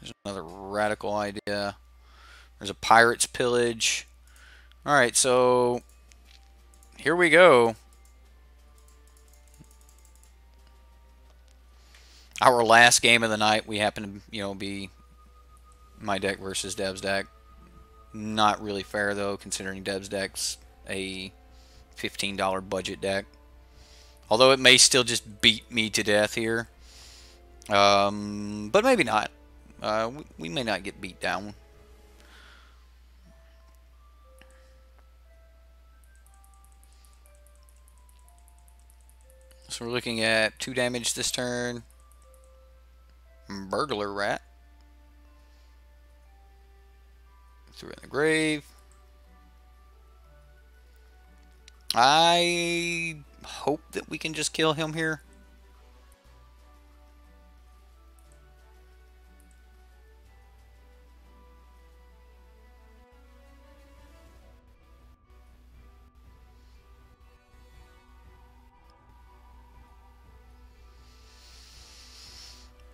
There's another radical idea. There's a Pirate's Pillage. Alright, so... Here we go. Our last game of the night, we happen to, be my deck versus Dev's deck. Not really fair, though, considering Dev's deck's a $15 budget deck. Although it may still just beat me to death here. But maybe not. We may not get beat down. So we're looking at 2 damage this turn. Burglar Rat. Threw it in the grave. I hope that we can just kill him here.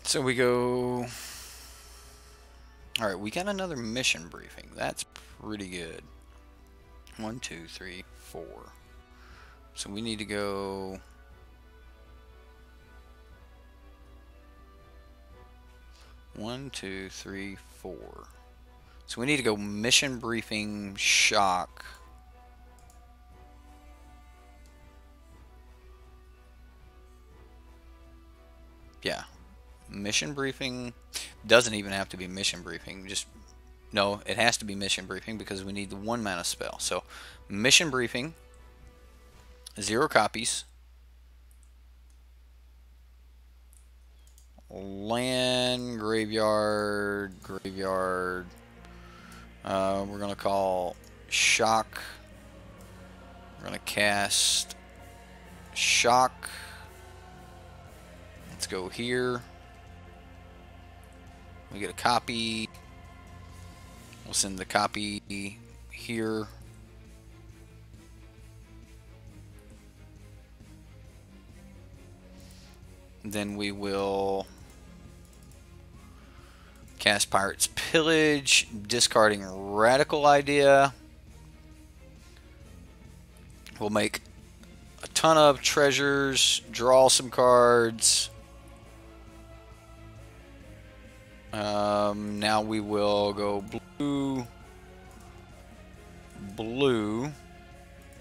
So we go... Alright, we got another mission briefing. That's pretty good. 1, 2, 3, 4. So we need to go... One, two, three, four. So we need to go mission briefing, shock. Yeah. Mission briefing doesn't even have to be mission briefing. Just no, it has to be mission briefing because we need the 1 mana spell. So mission briefing, 0 copies. Land, graveyard. We're gonna call shock. We're gonna cast shock. Let's go here. We get a copy. We'll send the copy here. Then we will cast Pirate's Pillage, discarding Radical Idea. We'll make a ton of treasures, draw some cards. Now we will go blue,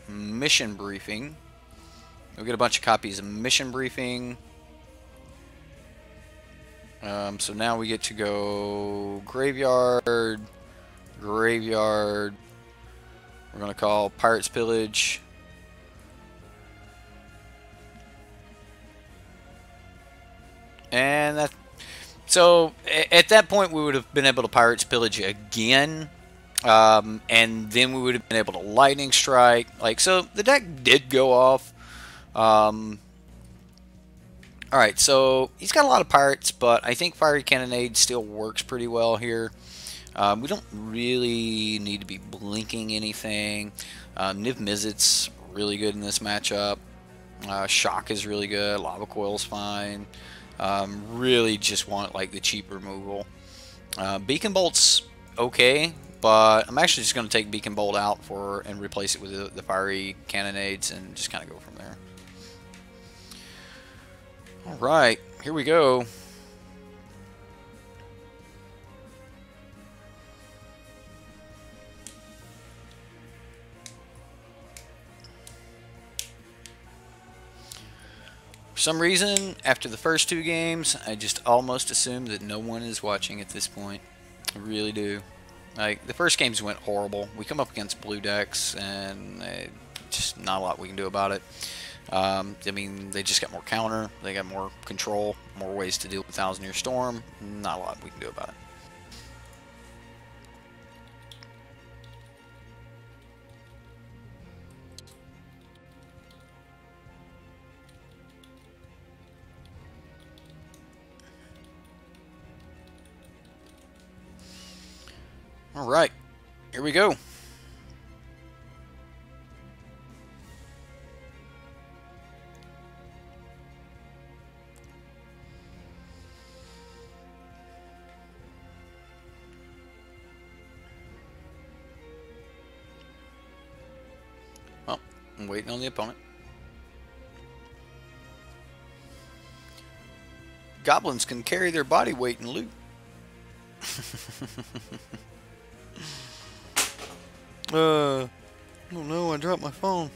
mission briefing. We'll get a bunch of copies of mission briefing. So now we get to go graveyard. We're going to call Pirate's Pillage. And that. So at that point we would have been able to Pirate's Pillage again. And then we would have been able to Lightning Strike. So the deck did go off. Alright, so he's got a lot of pirates, but I think Fiery Cannonade still works pretty well here. We don't really need to be blinking anything. Niv Mizzet's really good in this matchup. Shock is really good. Lava Coil's fine. Really just want the cheap removal. Beacon Bolt's okay, but I'm actually just going to take Beacon Bolt out and replace it with the Fiery Cannonades and just kind of go from there. Alright, here we go. For some reason, after the first 2 games, I just almost assumed that no one is watching at this point. I really do. The first games went horrible. We come up against blue decks, and just not a lot we can do about it. I mean, they just got more counter, they got more control, more ways to deal with Thousand Year Storm. Not a lot we can do about it. Alright, here we go. Well, I'm waiting on the opponent. Goblins can carry their body weight and loot. Oh no, I dropped my phone.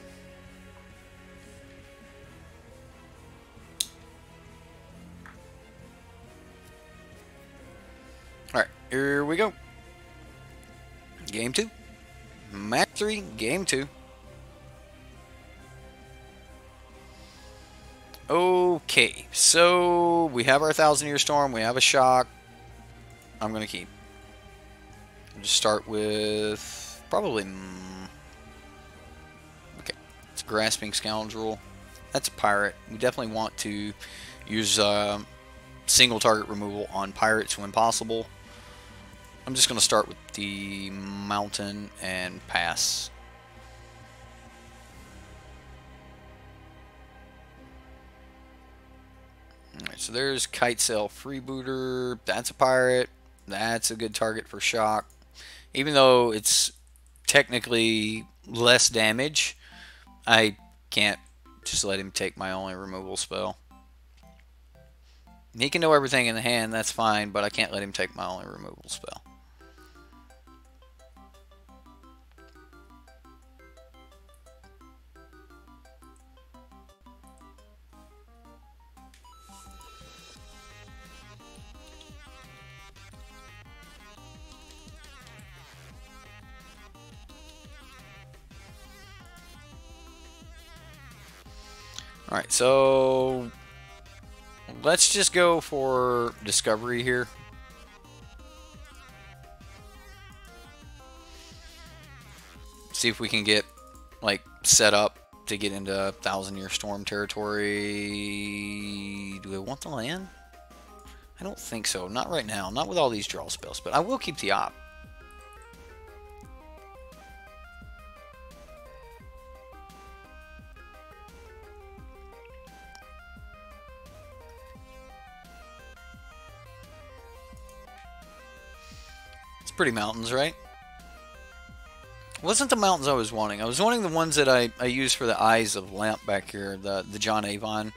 Alright, here we go. Game 2. Match 3, Game 2. Okay, so we have our Thousand Year Storm, we have a shock. I'm going to keep. I'll just start with probably... Okay, That's a Grasping Scoundrel. That's a pirate. We definitely want to use single target removal on pirates when possible. I'm just going to start with the mountain and pass. Alright, so there's Kitesail Freebooter. That's a pirate. That's a good target for shock. Even though it's technically less damage, I can't just let him take my only removal spell. He can know everything in the hand, that's fine, but I can't let him take my only removal spell. Alright, so let's just go for Discovery here. See if we can get, like, set up to get into Thousand Year Storm territory. Do I want the land? I don't think so. Not right now. Not with all these draw spells, but I will keep the op. Pretty mountains, right? Wasn't the mountains I was wanting. I was wanting the ones that I used for the Eyes of Lamp back here, the John Avon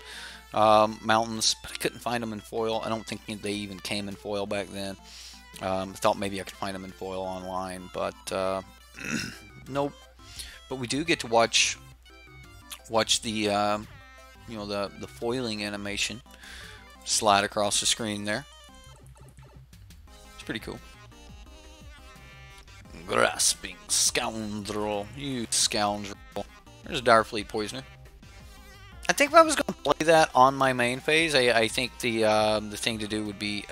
mountains, but I couldn't find them in foil. I don't think they even came in foil back then. I thought maybe I could find them in foil online, but nope. But we do get to watch the you know, the foiling animation slide across the screen there. It's pretty cool. Grasping Scoundrel, you scoundrel. There's a Direfleet Poisoner. I think if I was going to play that on my main phase, I think the thing to do would be...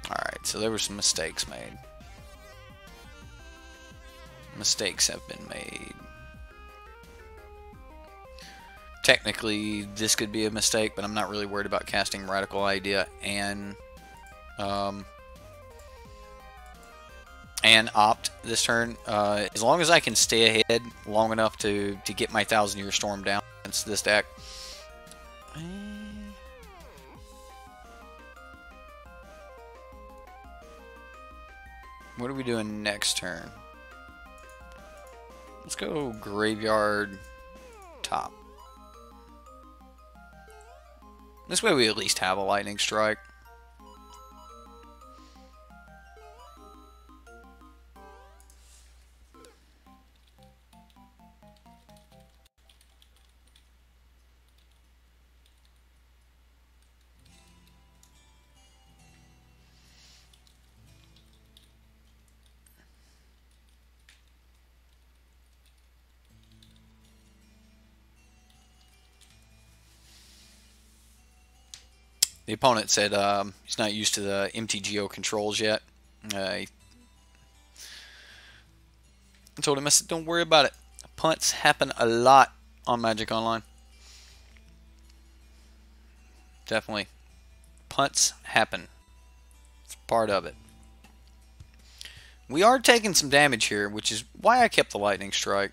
Alright, so there were some mistakes made. Mistakes have been made. Technically, this could be a mistake, but I'm not really worried about casting Radical Idea and opt this turn. As long as I can stay ahead long enough to get my Thousand Year Storm down against this deck. What are we doing next turn? Let's go Graveyard top. This way we at least have a Lightning Strike. The opponent said he's not used to the MTGO controls yet. I told him, I said, don't worry about it. Punts happen a lot on Magic Online. Definitely. Punts happen. It's part of it. We are taking some damage here, which is why I kept the Lightning Strike.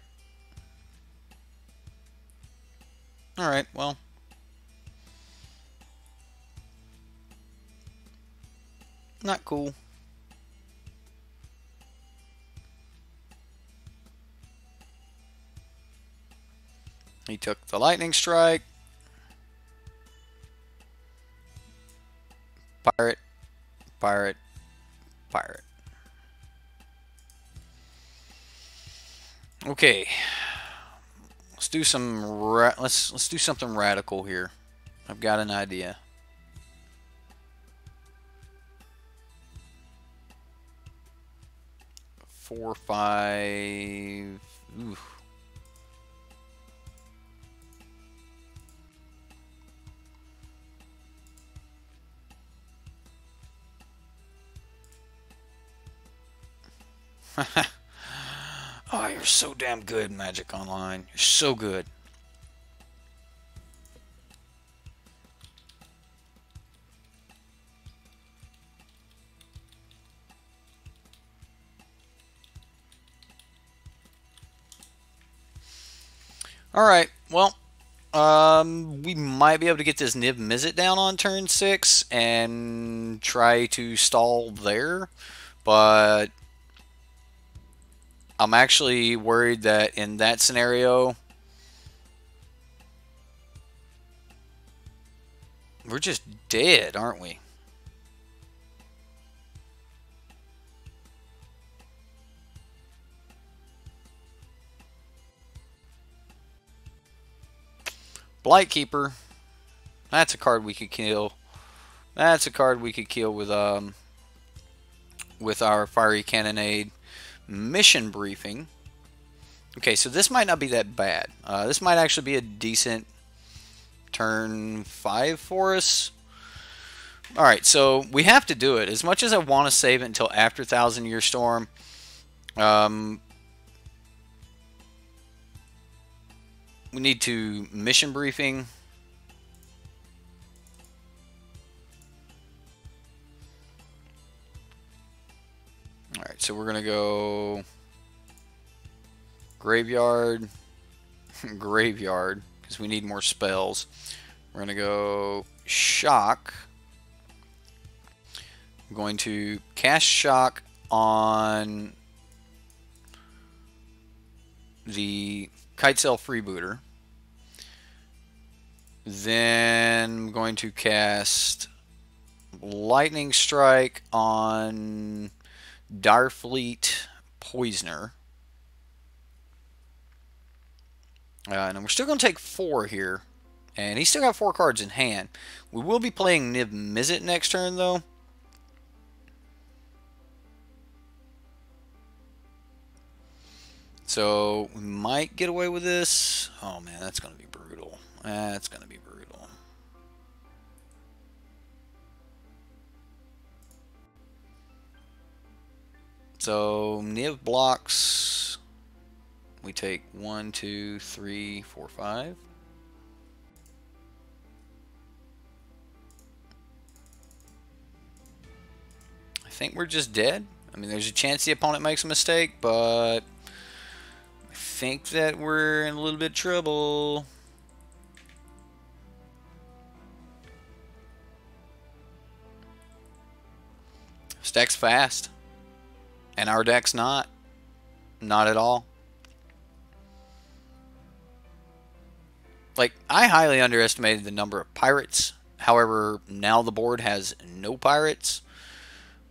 Alright, well. Not cool. He took the Lightning Strike. Pirate, pirate, pirate. Okay. Let's do some let's do something radical here. I've got an idea. 4, 5. Ooh. Oh, you're so damn good, Magic Online. You're so good. Alright, well, we might be able to get this Niv Mizzet down on turn 6 and try to stall there, but I'm actually worried that in that scenario, we're just dead, aren't we? Blightkeeper. That's a card we could kill. That's a card we could kill with our Fiery Cannonade. Mission Briefing. Okay, so this might not be that bad. This might actually be a decent turn 5 for us. Alright, so we have to do it. As much as I want to save it until after Thousand Year Storm, we need to Mission Briefing. Alright, so we're going to go Graveyard, Graveyard, because we need more spells. We're going to go Shock. I'm going to cast Shock on the Kitesail Freebooter. Then I'm going to cast Lightning Strike on Direfleet Poisoner. And we're still going to take 4 here. And he's still got 4 cards in hand. We will be playing Niv Mizzet next turn, though. So, we might get away with this. Oh, man, that's going to be brutal. That's going to be brutal. So, Niv blocks. We take 1, 2, 3, 4, 5. I think we're just dead. I mean, there's a chance the opponent makes a mistake, but I think that we're in a little bit of trouble. This deck's fast. And our deck's not. Not at all. Like, I highly underestimated the number of pirates. However, now the board has no pirates.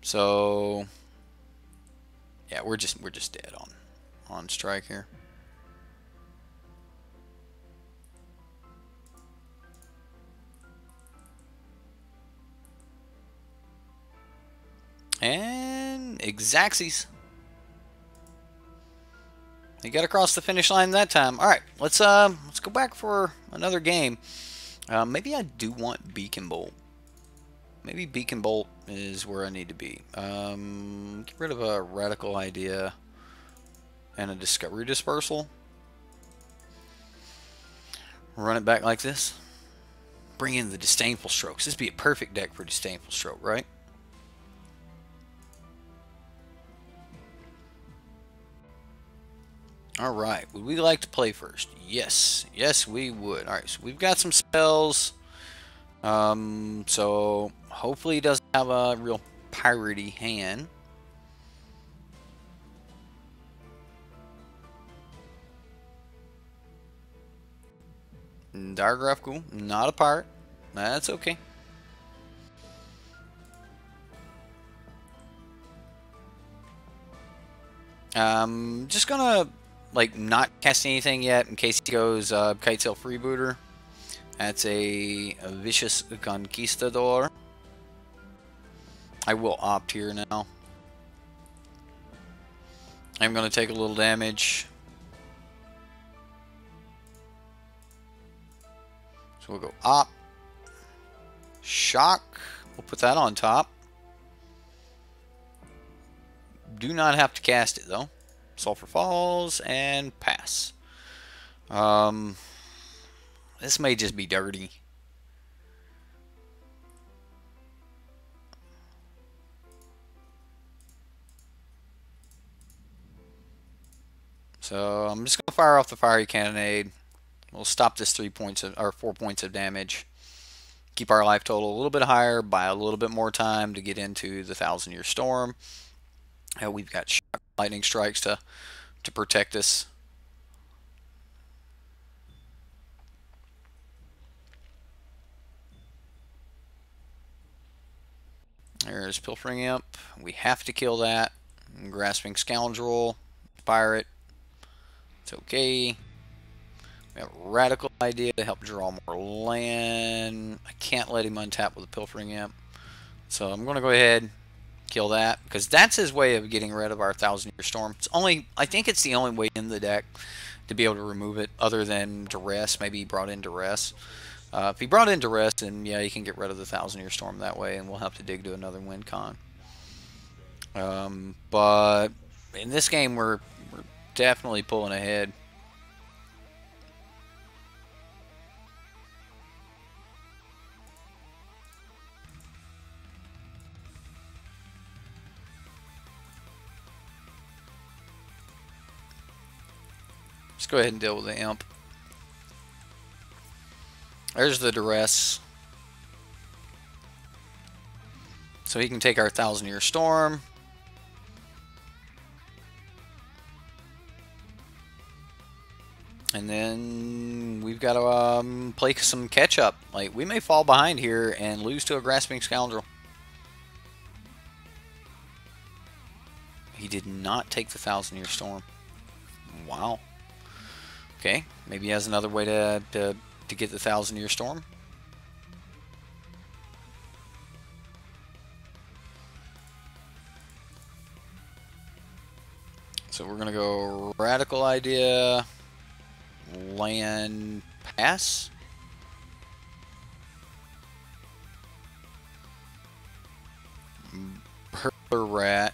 So, yeah, we're just dead on strike here. And Xaxes. He got across the finish line that time. All right, let's go back for another game. Maybe I do want Beacon Bolt. Maybe Beacon Bolt is where I need to be. Get rid of a Radical Idea and a Discovery Dispersal. Run it back like this. Bring in the Disdainful Strokes. This would be a perfect deck for Disdainful Stroke, right? Alright, would we like to play first? Yes. Yes, we would. Alright, so we've got some spells. So hopefully he doesn't have a real piratey hand. Diagraph, cool. Not a pirate. That's okay. Just gonna like not cast anything yet in case he goes Kitesail Freebooter. That's a Vicious Conquistador. I will opt here now. I'm going to take a little damage. So we'll go opt. Shock. We'll put that on top. Do not have to cast it though. Sulfur Falls, and pass. This may just be dirty. So I'm just gonna fire off the fiery cannonade. We'll stop this 3 points of, or 4 points of damage. Keep our life total a little bit higher, buy a little bit more time to get into the 1,000-year storm. We've got shock lightning strikes to protect us. There's Pilfering Imp. We have to kill that. Grasping Scoundrel. Fire it. It's okay. We have a Radical Idea to help draw more land. I can't let him untap with a Pilfering Imp. So I'm going to go ahead kill that, because that's his way of getting rid of our 1,000-year storm. It's only, I think it's the only way in the deck to be able to remove it, other than Duress. Maybe he brought in Duress. If he brought in Duress, then yeah, you can get rid of the 1,000-year storm that way, and we'll have to dig to another win con. But in this game, we're definitely pulling ahead. Let's go ahead and deal with the Imp. There's the Duress. So he can take our 1,000-year storm. And then we've got to play some catch-up. Like, we may fall behind here and lose to a Grasping Scoundrel. He did not take the 1,000-year storm. Wow. Okay, maybe he has another way to get the 1,000-year storm. So we're gonna go Radical Idea, land, pass. Burglar Rat.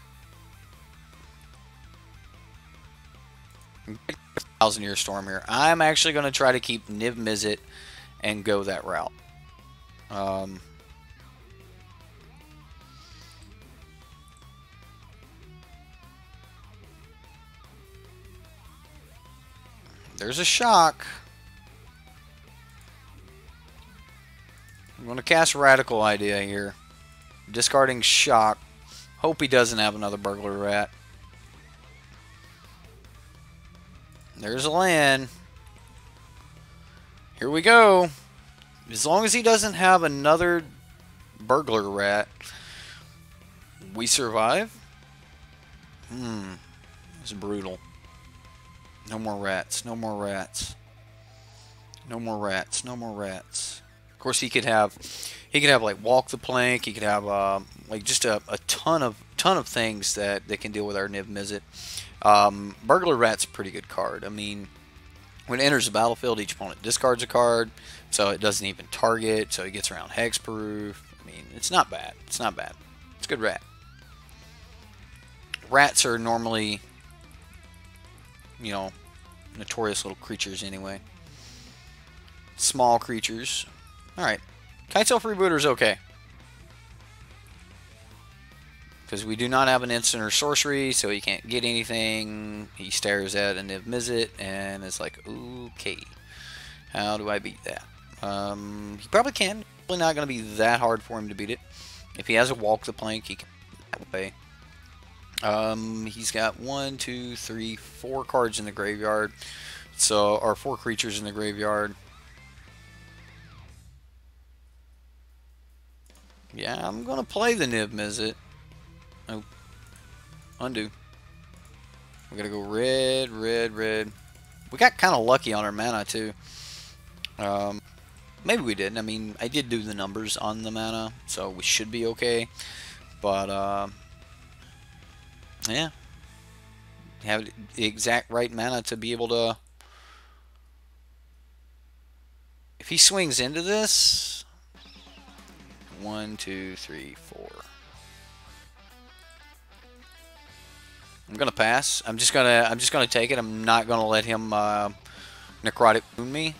1,000-year storm here. I'm actually going to try to keep Niv Mizzet and go that route. There's a shock. I'm going to cast Radical Idea here. Discarding shock. Hope he doesn't have another Burglar Rat. There's a land. Here we go. As long as he doesn't have another Burglar Rat, we survive. It's brutal. No more rats. No more rats. No more rats. No more rats. Of course, he could have like Walk the Plank. He could have like just a ton of things that can deal with our Niv Mizzet. Burglar Rat's a pretty good card. I mean, when it enters the battlefield, each opponent discards a card, so it doesn't even target, so he gets around hexproof. I mean, it's not bad. It's not bad. It's a good rat. Rats are normally, you know, notorious little creatures anyway. Small creatures. Alright. Kitesail Freebooter's okay. Because we do not have an instant or sorcery, so he can't get anything. He stares at a Niv Mizzet, and it's like, okay, how do I beat that? He probably can. Probably not going to be that hard for him to beat it. If he has a Walk the Plank, he can that way. He's got 1, 2, 3, 4 cards in the graveyard. So, or 4 creatures in the graveyard. Yeah, I'm going to play the Niv Mizzet. Oh, undo. We're gonna go red, red, red. We got kind of lucky on our mana too. Maybe we didn't. I mean, I did do the numbers on the mana, so we should be okay. But yeah, have the exact right mana to be able to. If he swings into this, 1, 2, 3, 4. I'm gonna pass. I'm just gonna take it. I'm not gonna let him necrotic wound me.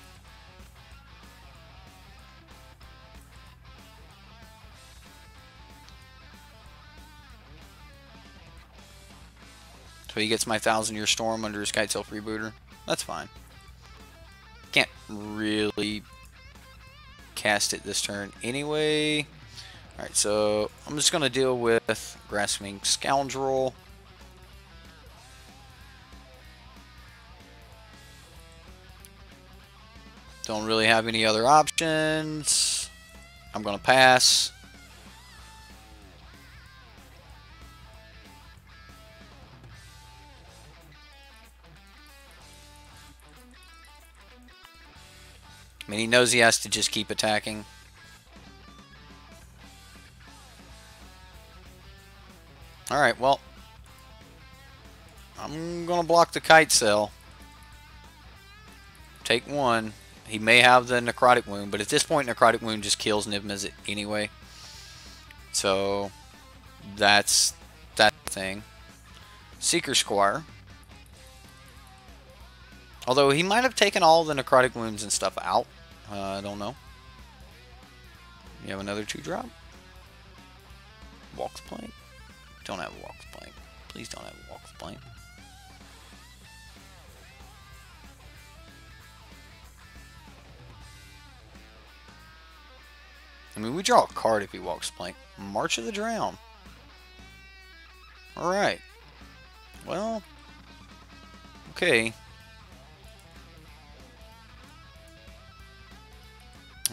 So he gets my 1,000-Year Storm under his Kitesail Freebooter. That's fine. Can't really cast it this turn anyway. Alright, so I'm just going to deal with Grasping Scoundrel. Don't really have any other options. I'm going to pass. I mean, he knows he has to just keep attacking. Alright, well, I'm going to block the Kitesail. Take one. He may have the Necrotic Wound, but at this point, Necrotic Wound just kills Niv-Mizzet anyway. So, that's that thing. Seeker Squire. Although, he might have taken all the Necrotic Wounds and stuff out. I don't know. You have another 2-drop? Walks Plank? Don't have a Walks Plank. Please don't have a Walks Plank. I mean, we draw a card if he Walks Plank. March of the Drown. Alright. Well. Okay.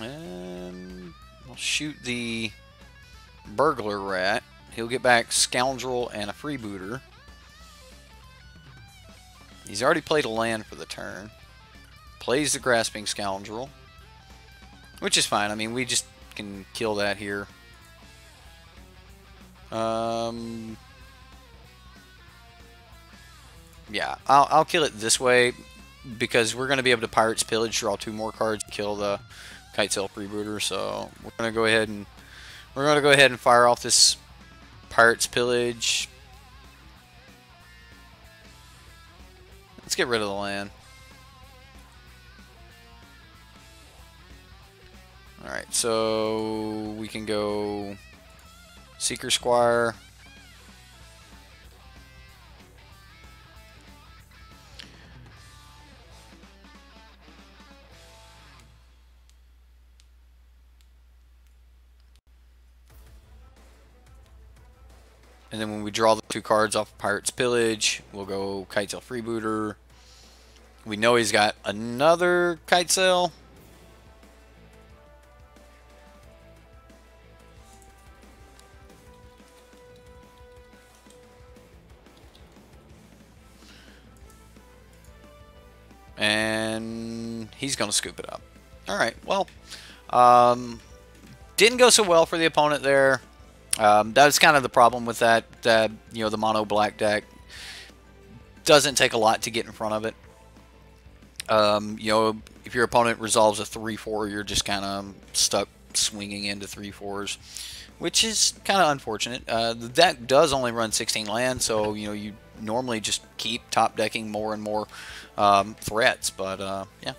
And I'll shoot the Burglar Rat. He'll get back Scoundrel and a Freebooter. He's already played a land for the turn. Plays the Grasping Scoundrel. Which is fine. I mean, we just can kill that here. Yeah, I'll kill it this way because we're going to be able to Pirate's Pillage, draw 2 more cards, kill the Kitesail Freebooter. So we're going to go ahead and fire off this Pirate's Pillage. Let's get rid of the land. Alright, so we can go Seeker Squire. And then when we draw the 2 cards off of Pirate's Pillage, we'll go Kitesail Freebooter. We know he's got another Kitesail. And he's going to scoop it up. Alright, well, didn't go so well for the opponent there. That's kind of the problem with that. You know, the mono black deck doesn't take a lot to get in front of it. You know, if your opponent resolves a 3-4, you're just kind of stuck swinging into 3-4s, which is kind of unfortunate. The deck does only run 16 lands, so you know you normally just keep top decking more and more threats. But yeah.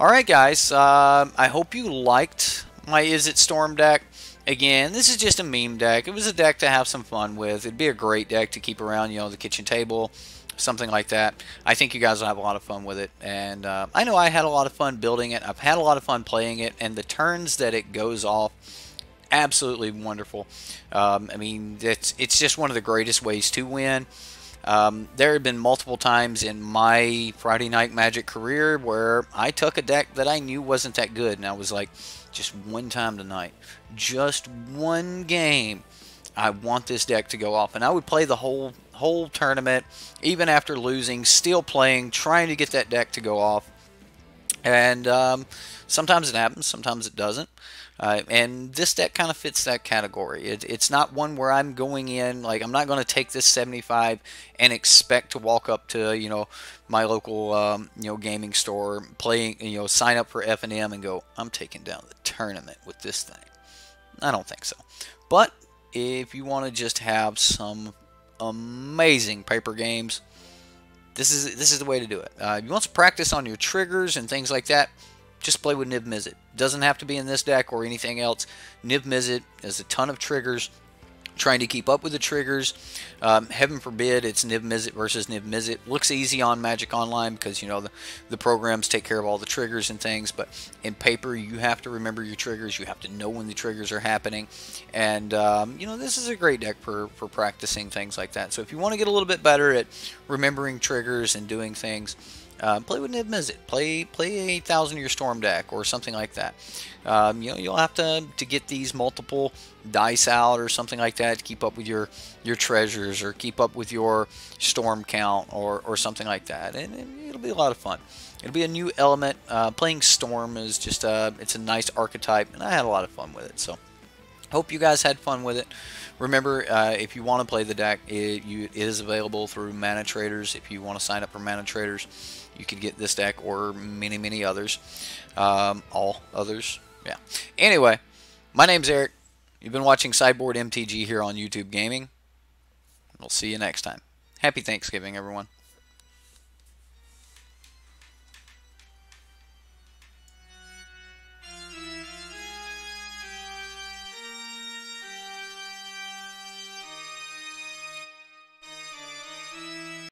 All right, guys. I hope you liked my Izzet Storm deck. Again, this is just a meme deck. It was a deck to have some fun with. It'd be a great deck to keep around, you know, the kitchen table, something like that. I think you guys will have a lot of fun with it. And I know I had a lot of fun building it. I've had a lot of fun playing it. And the turns that it goes off, absolutely wonderful. I mean, it's just one of the greatest ways to win. There have been multiple times in my Friday Night Magic career where I took a deck that I knew wasn't that good. And I was like, just one time tonight, just one game, I want this deck to go off. And I would play the whole tournament, even after losing, still playing, trying to get that deck to go off. And sometimes it happens, sometimes it doesn't. And this deck kind of fits that category. It's not one where I'm going in, like, I'm not going to take this 75 and expect to walk up to, you know, my local, you know, gaming store, playing, you know, sign up for F&M and go, I'm taking down the tournament with this thing. I don't think so. But if you want to just have some amazing paper games. This is the way to do it. You want to practice on your triggers and things like that, just play with Niv Mizzet. Doesn't have to be in this deck or anything else. Niv Mizzet has a ton of triggers. Trying to keep up with the triggers. Heaven forbid it's Niv Mizzet versus Niv Mizzet. Looks easy on Magic Online because, you know, the programs take care of all the triggers and things, but in paper you have to remember your triggers. You have to know when the triggers are happening, and you know, this is a great deck for practicing things like that. So if you want to get a little bit better at remembering triggers and doing things, play with Niv Mizzet. Play a Thousand Year Storm deck or something like that. You know, you'll have to get these multiple dice out or something like that to keep up with your treasures or keep up with your storm count or something like that, and it'll be a lot of fun. It'll be a new element. Playing Storm is just it's a nice archetype, and I had a lot of fun with it. So hope you guys had fun with it. Remember, if you want to play the deck, it is available through Mana Traders. If you want to sign up for Mana Traders, you could get this deck or many others. All others. Yeah. Anyway, my name's Eric. You've been watching Sideboard MTG here on YouTube Gaming. We'll see you next time. Happy Thanksgiving, everyone.